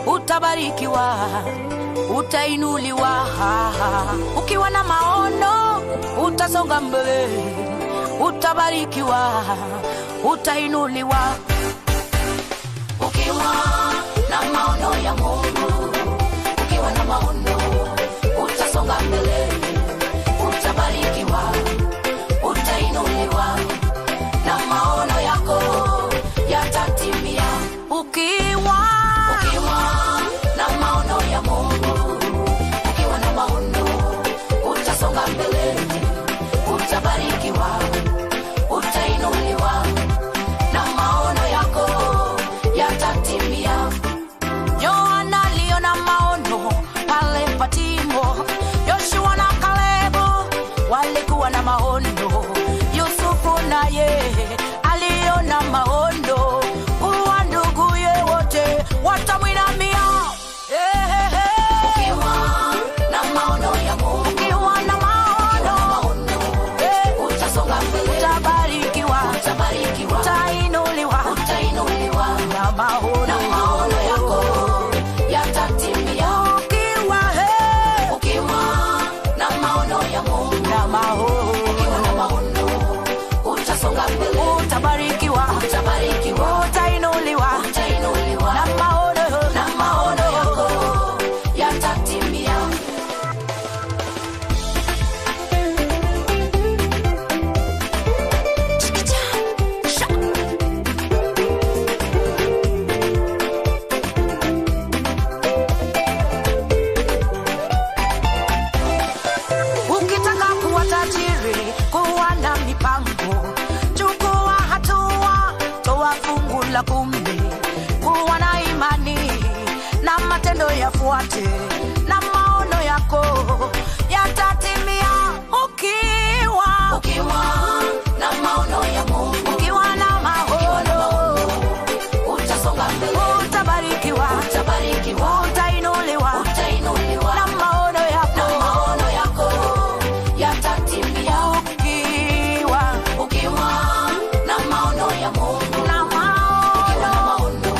A: utabarikiwa, utainuliwa. Ukiwa na maono utasonga mbele, utabarikiwa, utainuliwa.
E: Ukiwa na maono ya Mungu, ukiwa na maono utasonga mbele, utabarikiwa, utainuliwa, na maono yako yatatimia.
A: Ukiwa
E: na maono ya Mungu, ukiwa na maono utasonga mbele, utabarikiwa, utainuliwa, na maono yako yatatimia.
A: Yohana aliona maono pale Patimo, Yoshua na Kalebu walikuwa na maono, Yusufu naye aliona maono, kuwa nduguye wote watamwinamia.
E: Ukiwa na maono ya Mungu,
A: Ukiwa na maono
E: utasonga mbele,
A: utabarikiwa,
E: utabarikiwa,
A: utainuliwa,
E: utainuliwa,
A: na
E: maono yako yatatimia. Ukiwa na maono ya Mungu, ukiwa na maono utasonga mbele,
A: utabarikiwa,
E: utabarikiwa,
A: utainuliwa,
E: utainuliwa,
A: na
E: maono yako yatatimia.
A: Ukitaka kuwa tajiri, kuwa na mipango, chukua hatua, toa fungu la 10, kuwa na imani na matendo yafuate, na maono yako yatatimia.
E: Ukiwa na maono ya Mungu,
A: Ukiwa na maono
E: utasonga mbele,
A: utabarikiwa,
E: utabarikiwa,
A: utainuliwa,
E: utainuliwa,
A: na maono
E: yako yatatimia. Ukiwa na maono ya Mungu,
A: na
E: maono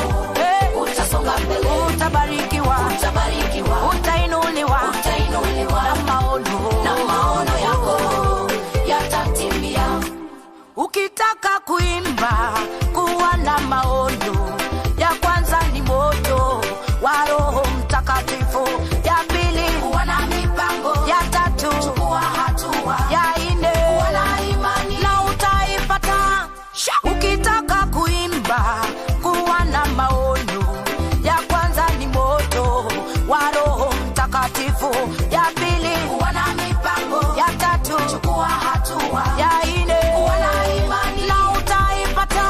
E: utasonga mbele,
A: utabarikiwa,
E: utabarikiwa,
A: utainuliwa,
E: utainuliwa,
A: na
E: maono yako yatatimia.
A: Ukitaka kuimba, kuwa na maono. Ya kwanza ni moto wa Roho Mtakatifu, ya pili
E: Kuwa na mipango,
A: ya tatu,
E: chukua hatua,
A: ya nne
E: kuwa na imani,
A: na utaipata. Ukitaka kuimba, kuwa na maono. Ya kwanza ni moto wa Roho Mtakatifu, ya pili
E: kuwa na mipango,
A: ya tatu,
E: chukua hatua,
A: ya nne
E: kuwa na imani,
A: na utaipata.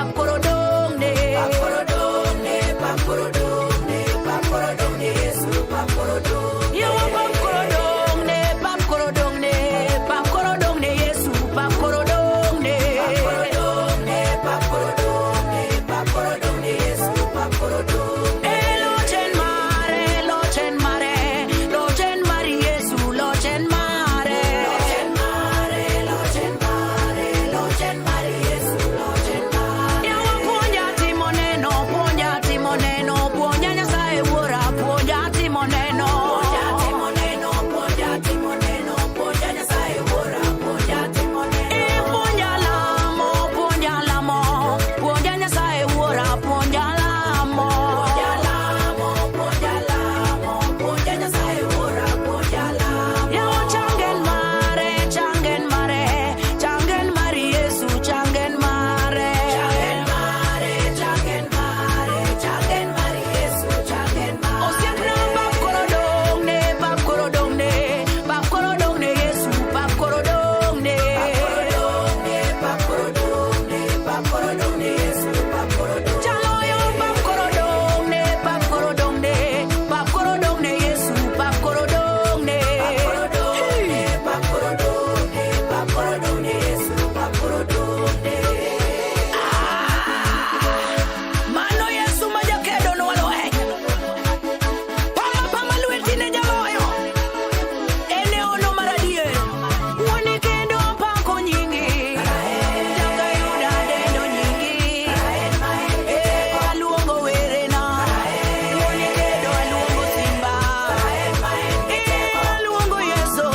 A: pakorodongne,
B: pakorodongne, pakorodongne, pakorodongne, Yesu pakorodongne.
A: yawa pakorodongne, pakorodongne, pakorodongne, Yesu pakorodongne,
B: Pakorodongne, pakorodongne, pakorodongne, Yesu pakorodongne.
A: lochen mare, lochen mare, lochen mare, Yesu lochen mare,
B: Lochen mare, lochen mare, lochen mare, Yesu lochen mare.
A: yawa puonja timo neno, puonja timo neno, puonja Nyasaye wuora, puonja timo neno.
B: Puonja timo neno, puonja timo neno, puonja Nyasaye wuora, puonja timo neno.
A: Puonja lamo, puonja lamo, puonja Nyasaye wuora, puonja lamo.
B: Puonja lamo, puonja lamo, puonja Nyasaye wuora, puonja lamo.
A: Yawa changen mare, changen mare, changen mare, Yesu changen mare.
B: Changen mare, changen mare, changen mare, Yesu changen mare.
A: Osiepna pakorodongne, pakorodongne, pakorodongne, Yesu pakorodongne.
B: Pakorodongne, pakorodongne, pakorodongne, Yesu pakorodongne.
A: Chaloyo pakorodongne, pakorodongne, pakorodongne, Yesu pakorodongne.
B: Pakorodongne, pakorodongne, pakorodongne, Yesu pakorodongne.
A: Mano Yesu majakedo no waloe. Pama pama luetine jaloyo. Ene ono maradie. Woni kendo pako nyingi. Janga yuda dendo nyingi. Aluongo werena. Woni kendo aluongo simba. Aluongo Yesu.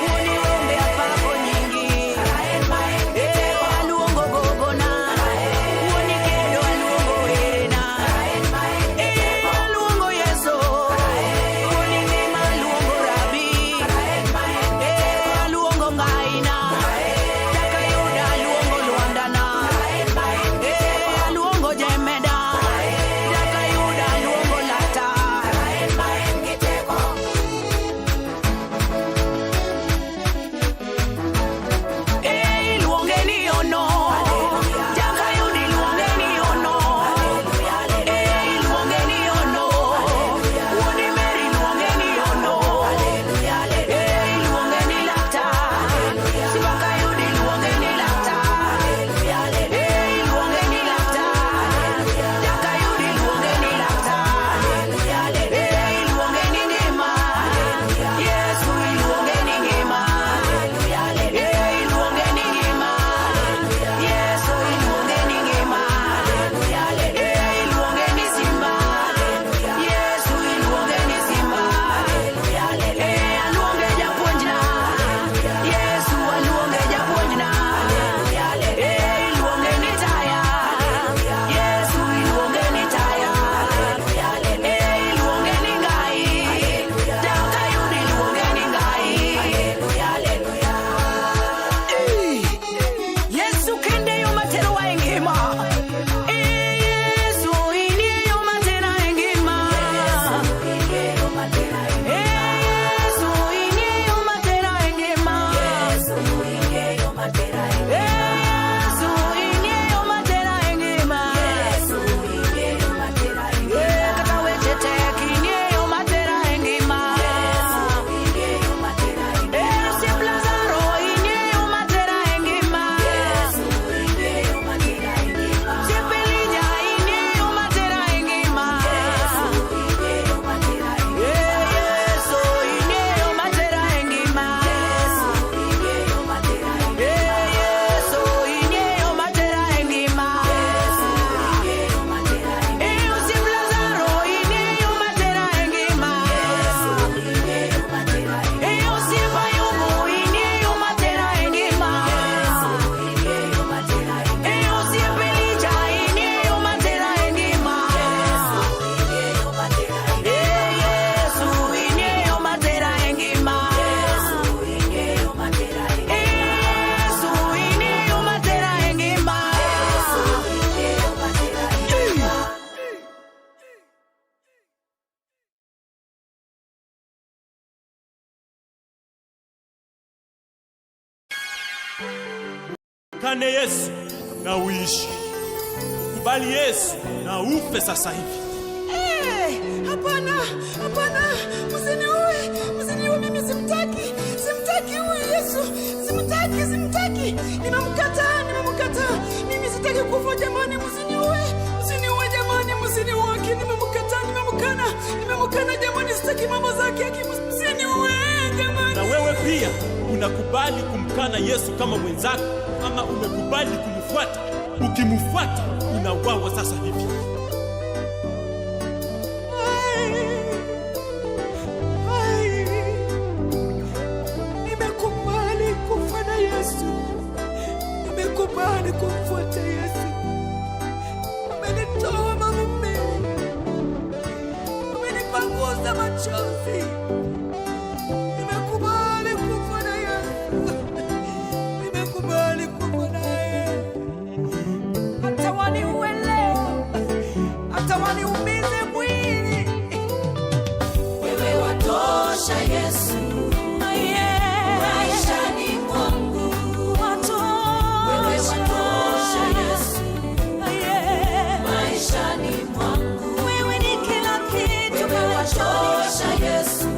A: Woni ombe apako nyingi. Aluongo gogona. Woni kendo aluongo werena. Aluongo Yesu. Woni ngima aluongo Rabi. Aluongo Ngaina. Jaka Yuda aluongo Luandana. Aluongo Jemeda. Jaka Yuda aluongo Lata. Iluonge ni ono. Jaka Yuda iluonge ni ono. Iluonge ni ono. Wuodi Mary iluonge ni ono. Iluonge ni Lata. Jaka Yuda iluonge ni Lata. Iluonge ni Lata. Jaka Yuda iluonge ni Lata. Iluonge ni ngima. Yesu iluonge ni ngima. Iluonge ni ngima. Yesu iluonge ni ngima. Iluonge ni simba. Yesu iluonge ni simba. Aluonge japuonjna. Yesu aluonge japuonjna. Iluonge ni taya. Yesu iluonge ni taya. Iluonge ni ngai. Jaka Yuda iluonge ni ngai. Yesu kende yo matero wa ngima. Yesu ini yo matera ngima. Yesu ini yo matera ngima. Yesu ini yo matera ngima. Kata weche tek ini yo matera ngima. Osiep Lazaro ini yo matera ngima. Osiep Elijah ini yo matera ngima. Yesu ini yo matera ngima. Yesu ini yo matera ngima. Osiep Lazaro ini yo matera ngima. Osiep Ayubu ini yo matera ngima. Osiep Elijah ini yo matera ngima. Yesu ini yo matera ngima. Yesu ini yo matera ngima.
F: Kane Yesu na uishi Mkubali Yesu na ufe sasa hivi.
C: Hapana, hapana, msiniue, mimi simtaki huyu Yesu, simtaki, nimemkataa, mimi sitaki kufa jamani, msiniue jamani, msiniue, nimemkana jamani, sitaki mambo zake, msiniue jamani.
F: Na wewe pia unakubali kumkana Yesu kama mwenzako, ama umekubali kumfuata? Ukimfuata unawawa sasa hivi.
C: Nimekubali kufuata Yesu, nimekubali kumfuata Yesu. Umenitoa maumivu, umenipanguza machozi. Nimekubali kufuata Yesu, nimekubali kufuata Yesu. Hata waniue leo, hata waniumize mwili,
B: Wewe watosha Yesu, maishani mwangu. Wewe watosha Yesu, maishani mwangu.
D: Wewe ni kila kitu
B: Wewe watosha Yesu,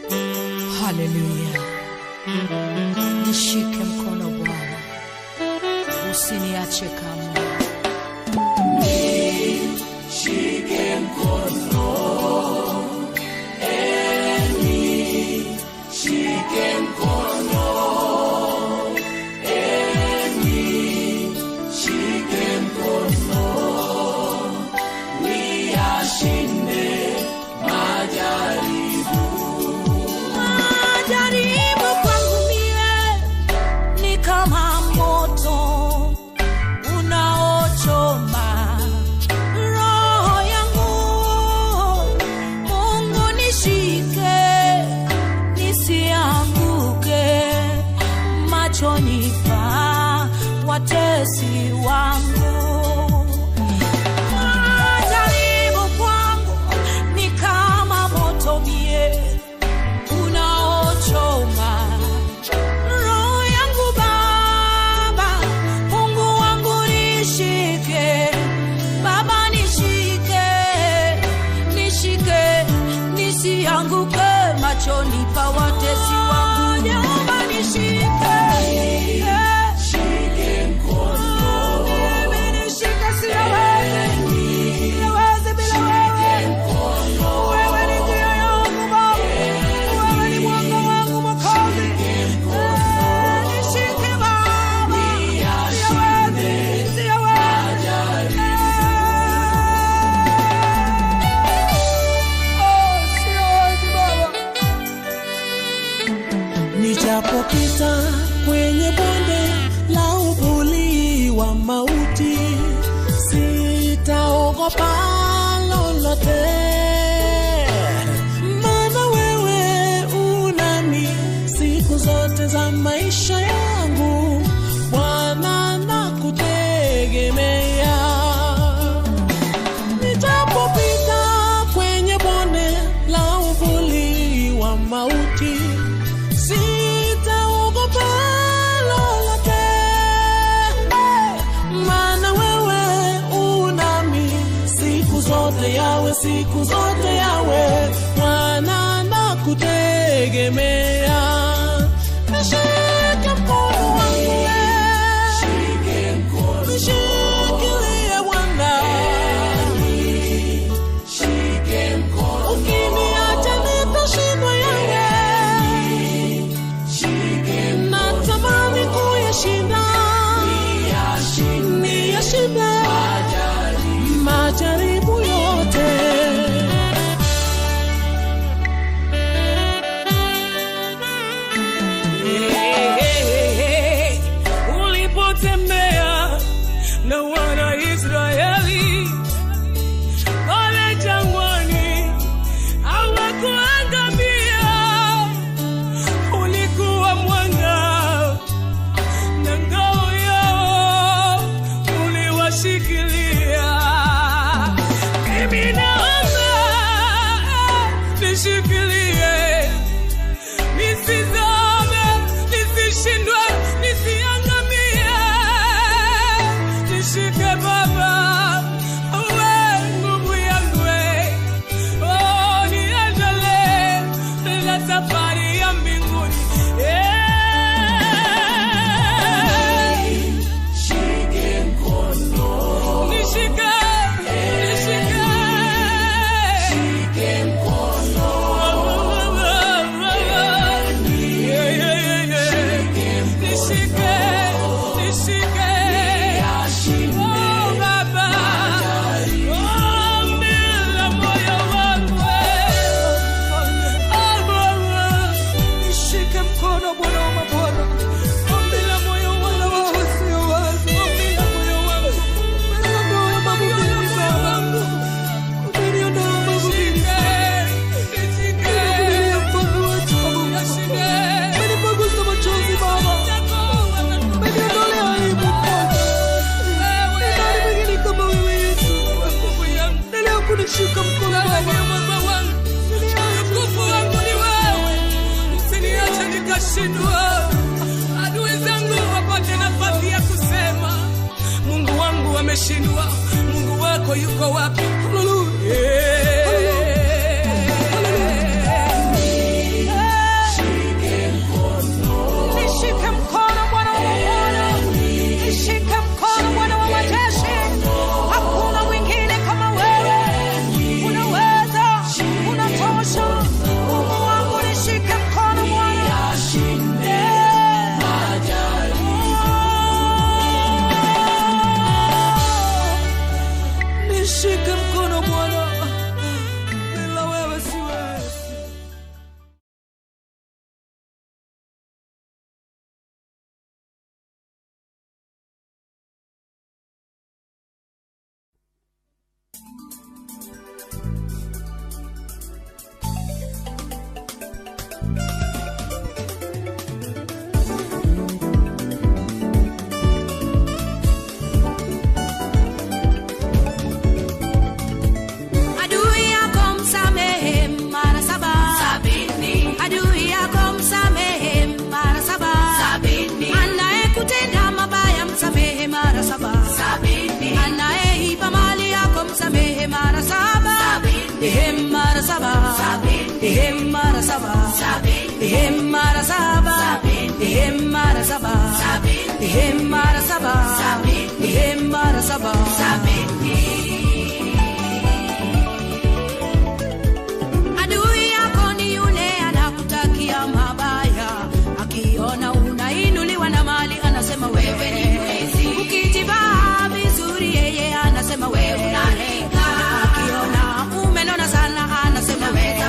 A: Haleluya. Nishike mkono Bwana, usiniache kamwe.
B: Nishike mkono, nishike mkono, nishike mkono, niyashinde majaribu.
A: Majaribu kwangu mie ni kama moto unaochoma roho yangu. Mungu nishike nisianguke machoni pa watesi wangu. Majaribu kwangu ni kama moto mie unaochoma roho yangu Baba. Mungu wangu nishike, Baba nishike, nishike nisianguke machoni pa watesi wangu. Jehova nishike,
B: Nishike mkono,
A: nishike, siwezi bila wewe. Wewe ni njia yangu Baba, wewe ni mwanga wangu Mwokozi. Nishike Baba, siwezi Baba.
C: Nijapopita kwenye bonde la uvuli wa mauti, sitaogopa lolote, maana wewe unami siku zote za maisha yangu. Bwana nakutegemea. Nijapopita kwenye bonde la uvuli wa mauti, sitaogopa lolote, maana wewe unami siku zote yawe, siku zote yawe. Bwana nakutegemea. Nishike mkono wangu, nishikilie Bwana.
B: shike mkono,
C: Ukiniacha nitashindwa yawe, natamani kuyashinda, niyashinde majaribu yote. Ulipotembea na wana Israeli pale jangwani, hawakuangamia. Ulikuwa mwanga na ngao yao uliwashikilia. Mimi naomba nishikilie, nisizame, nisishindwe, nisiangamie. Nishike Baba, uwe nguvu yangu, oh, niendelee na safari ya mbinguni.
B: shike mkono,
C: Nishike, nishike,
B: shike mkono,
C: nishike, nishike. Oh, Baba, oh, mbele moyo wangu, nishike mkono Bwana wa mabwana, mbele moyo wangu usio wazi, mbele moyo wangu, mbele moyo wangu, mbele wangu, nishike, nishike, umenipangusa machozi Baba, umeniondolea aibu Baba. Ni nani mwingine kama wewe Yesu? Endelea kunishika mkono Baba. Nguvu wangu ni wewe, usiniache nikashindwa. Adui zangu wapate nafasi ya kusema Mungu wangu ameshindwa. Mungu wako yuko wapi? Haleluya.
A: Adui yako ni yule anakutakia mabaya, akiona unainuliwa na mali anasema wewe ni mwizi. Ukijivaa vizuri yeye anasema wewe unahenga. Akiona umenona sana anasema wewe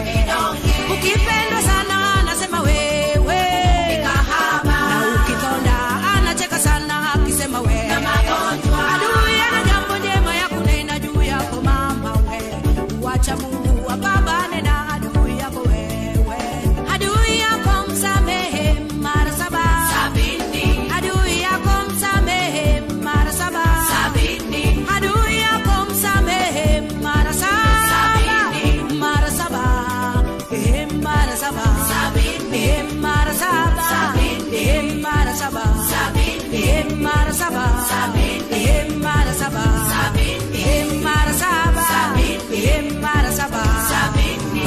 A: ukipendwa sana anasema wewe ni kahaba. Na ukikonda anacheka sana akisema wewe na magonjwa. Adui ana jambo njema ya kunena juu yako mama wewe. Wacha Mungu apambane na adui yako wewe. Adui yako msamehe mara 7. Adui yako msamehe mara 7. Adui yako msamehe mara 7. Mara 7. Mara 7. Mara 7. Mara 7. Mara 7. Mara 7. Mara 7.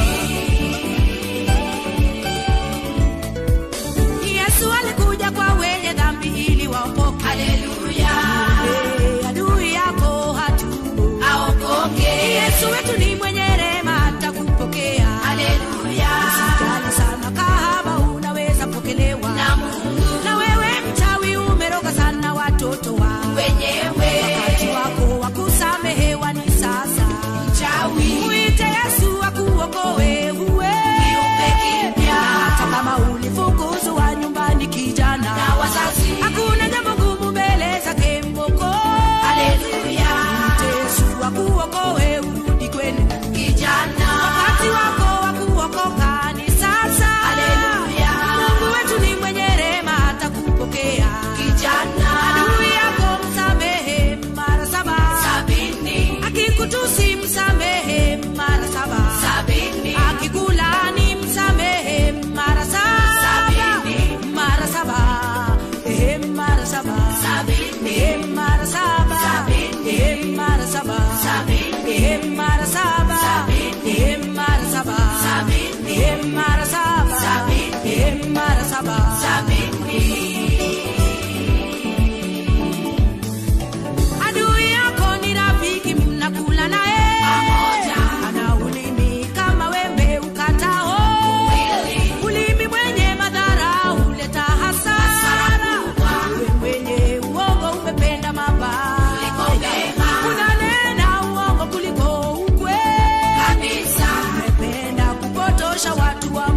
A: Yesu alikuja kwa wenye dhambi ili waokoke. Haleluya. Adui yako hatubu aokoke. Yesu wetu ni mwenye rehema atakupokea. Haleluya. Usijali sana kahaba unaweza pokelewa na Mungu. Na wewe mchawi umeroga sana watoto wako wenyewe. Wakati wako wa kusamehewa ni sasa. Mchawi muite Yesu akuokoe uwe kiumbe kipya. Hata kama ulifukuzwa nyumbani kijana na wazazi, hakuna jambo gumu mbele zake Mwokozi. Haleluya. Muite Yesu akuokoe urudi kwenu kijana. Wakati wako wa kuokoka ni sasa. Haleluya. Mungu wetu ni mwenye rehema atakupokea kijana. Adui yako msamehe mara 7. Akikutusi msamehe mara 7. Akikulaani msamehe mara 7. Mara 7. Mara 7. Mara 7. Mara 7. Mara 7. Mara 7. Mara 7. Adui yako ni rafiki mnakula naye pamoja. Ana ulimi kama wembe ukatao. Ulimi mwenye madhara huleta hasara. Wewe mwenye uongo umependa mabaya. Unanena uongo kuliko ukweli kabisa. Umependa kupotosha watu wa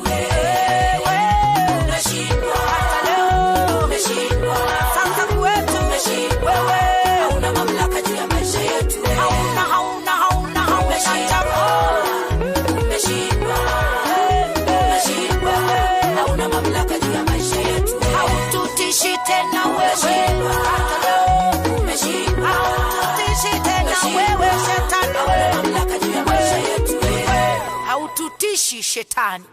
E: yetu. Umeshindwa hata leo, umeshindwa sasa kwetu, umeshindwa wewe, hauna mamlaka juu ya maisha yetu. Hauna umeshindwa, umeshindwa, hauna mamlaka juu ya maisha yetu. Haututishi tena wewe, hata leo umeshindwa, haututishi tena wewe shetani, hauna mamlaka juu ya maisha yetu. Haututishi shetani.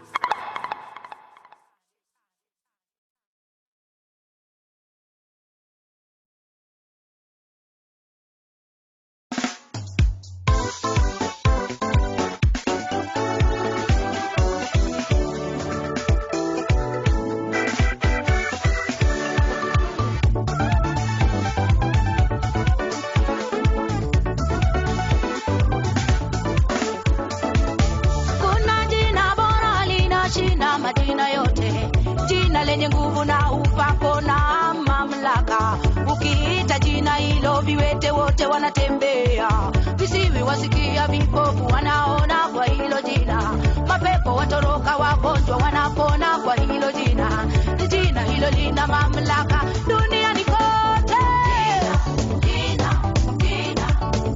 D: Majina yote, jina lenye nguvu na upako na mamlaka. Ukiita jina hilo viwete wote wanatembea, visiwi wasikia, vipofu wanaona kwa hilo jina, mapepo watoroka, wagonjwa wanapona kwa hilo jina. Jina hilo lina mamlaka duniani kote.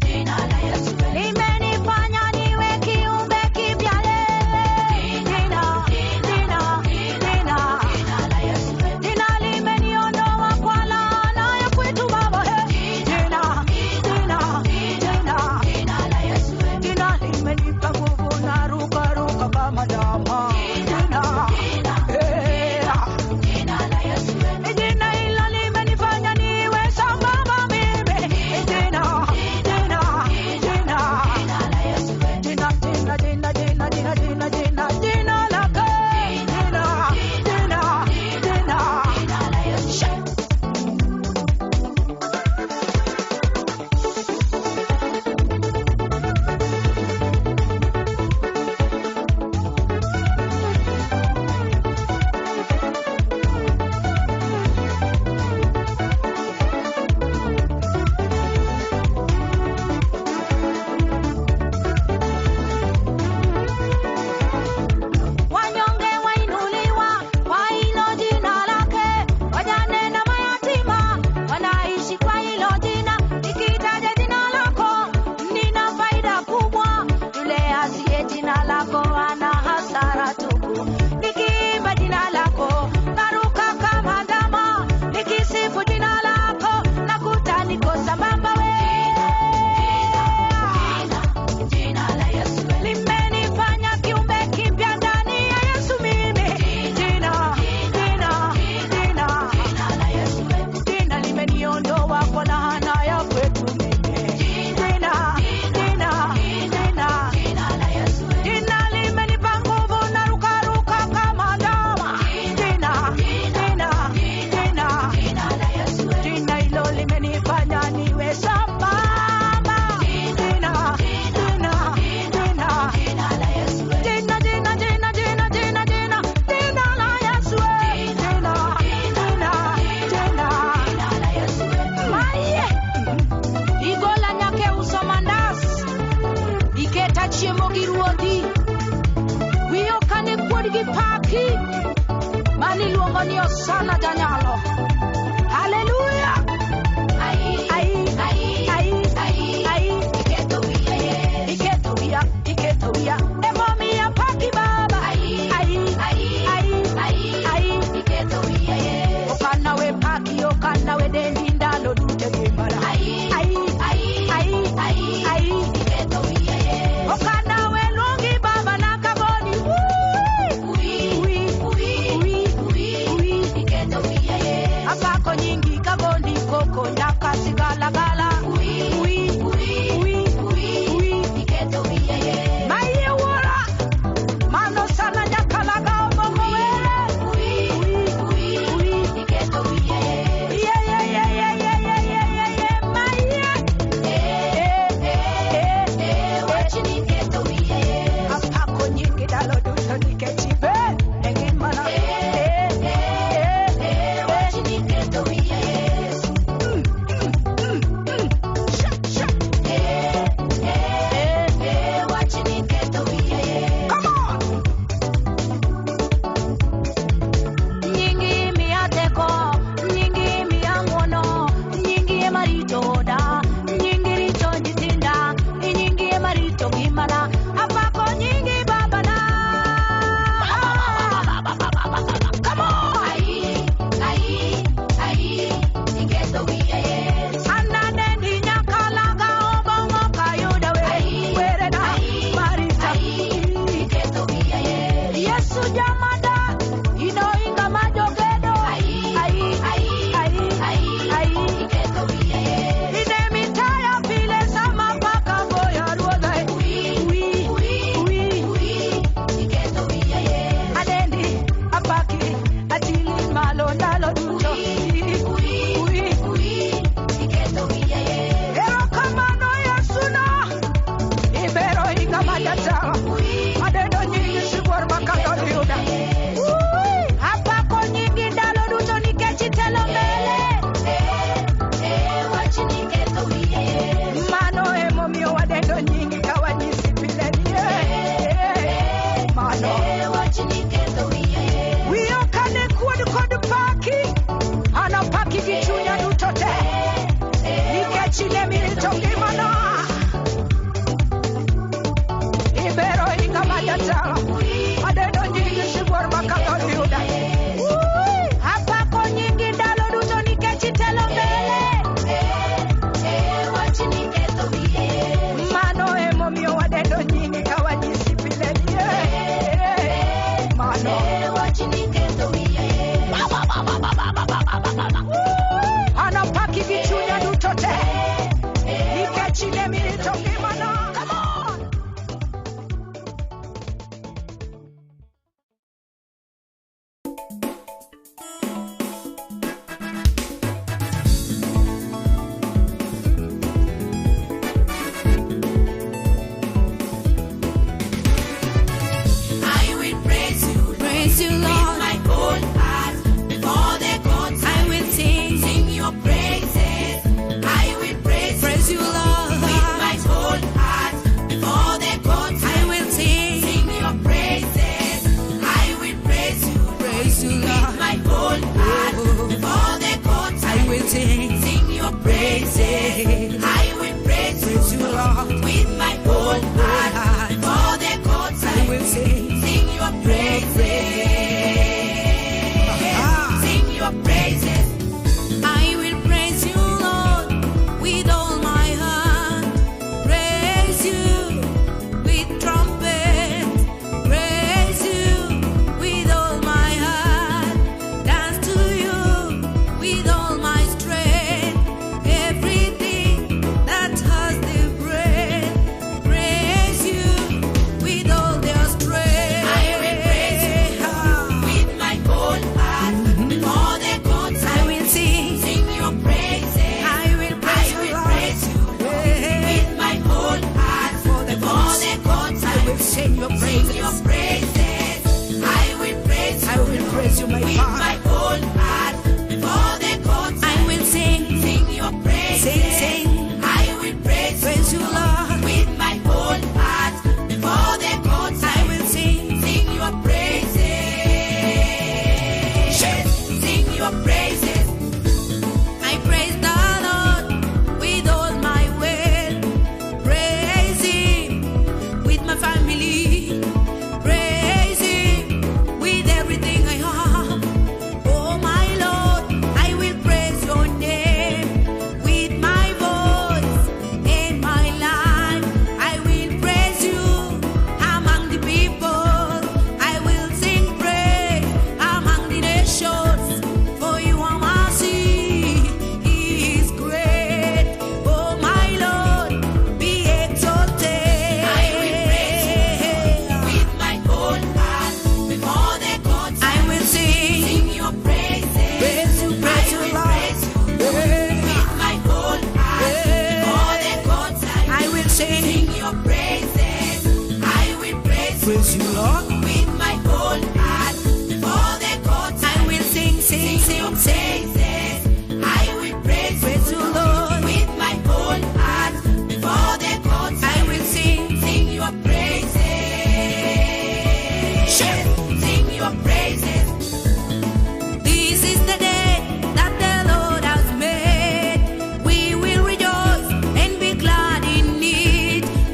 D: Jina la Yesu limenifanya niwe kiumbe kipya. Jina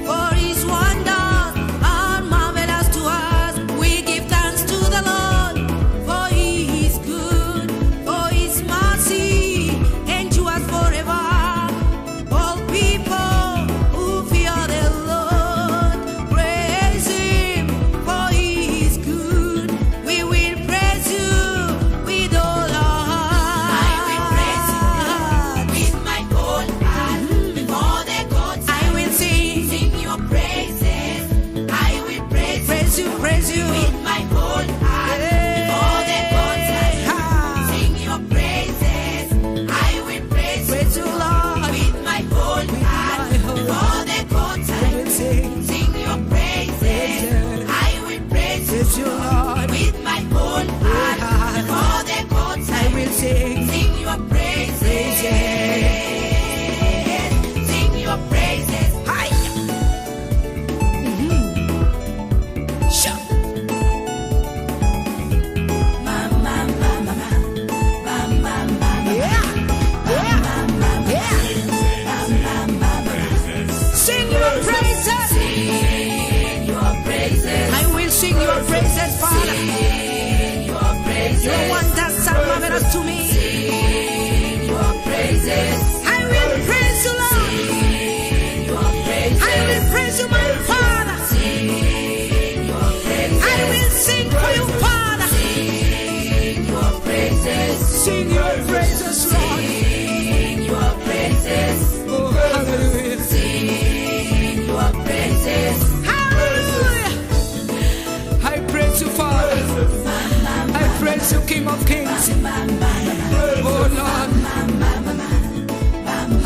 C: For his wonders are marvelous to us.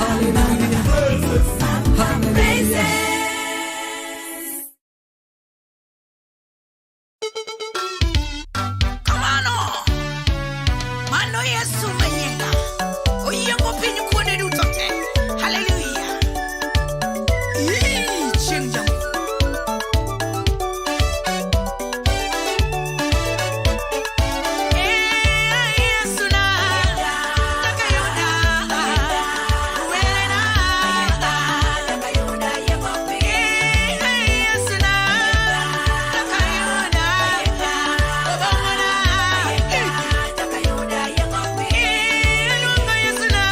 C: Hallelujah. Hallelujah.
E: Come on, mano Yesu menyenga oyengo pinyu kuone dutote. Hallelujah. Chenja Yesu na takayoda uwena takayoda yemope Yesu na takayoda obamana takayoda yemope nunga Yesu na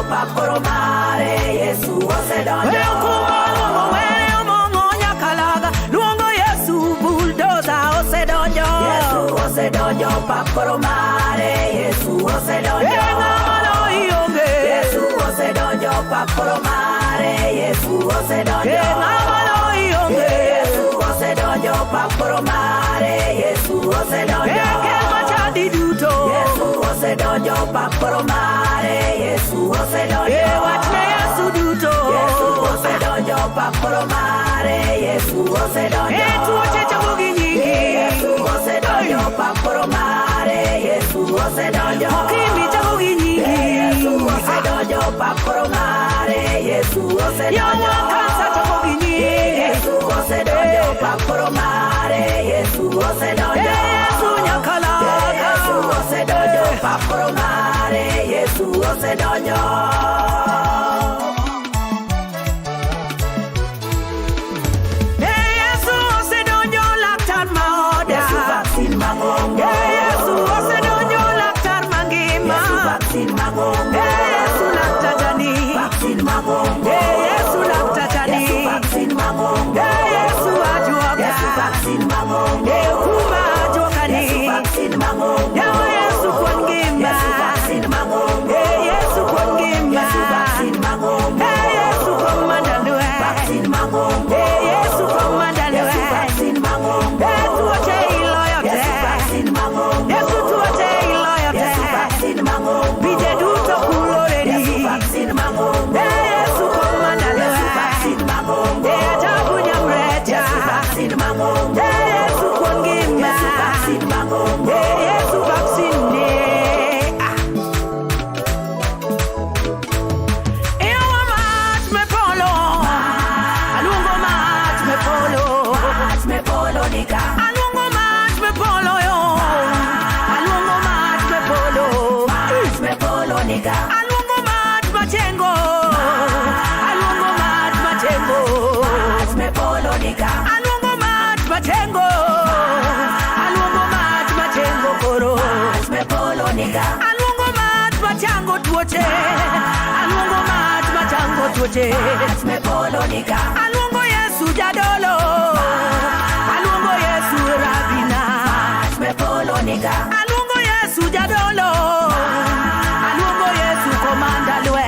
E: pakoro mare Yesu osedonjo. Yesu osedonjo pakoro mare Yesu osedonjo. Yesu osedonjo pakoro mare Yesu osedonjo. Yesu osedonjo pakoro mare Yesu osedonjo. Yesu osedonjo pakoro mare Yesu osedonjo. Yesu osedonjo pakoro mare Yesu osedonjo. Yesu osedonjo pakoro mare Yesu osedonjo. Yesu osedonjo pakoro mare Yesu osedonjo. Yesu osedonjo pakoro mare Yesu osedonjo. Yesu osedonjo pakoro mare Yesu osedonjo.
C: Alungo Yesu jadolo, alungo Yesu rabina, alungo Yesu jadolo, alungo Yesu komanda lwe.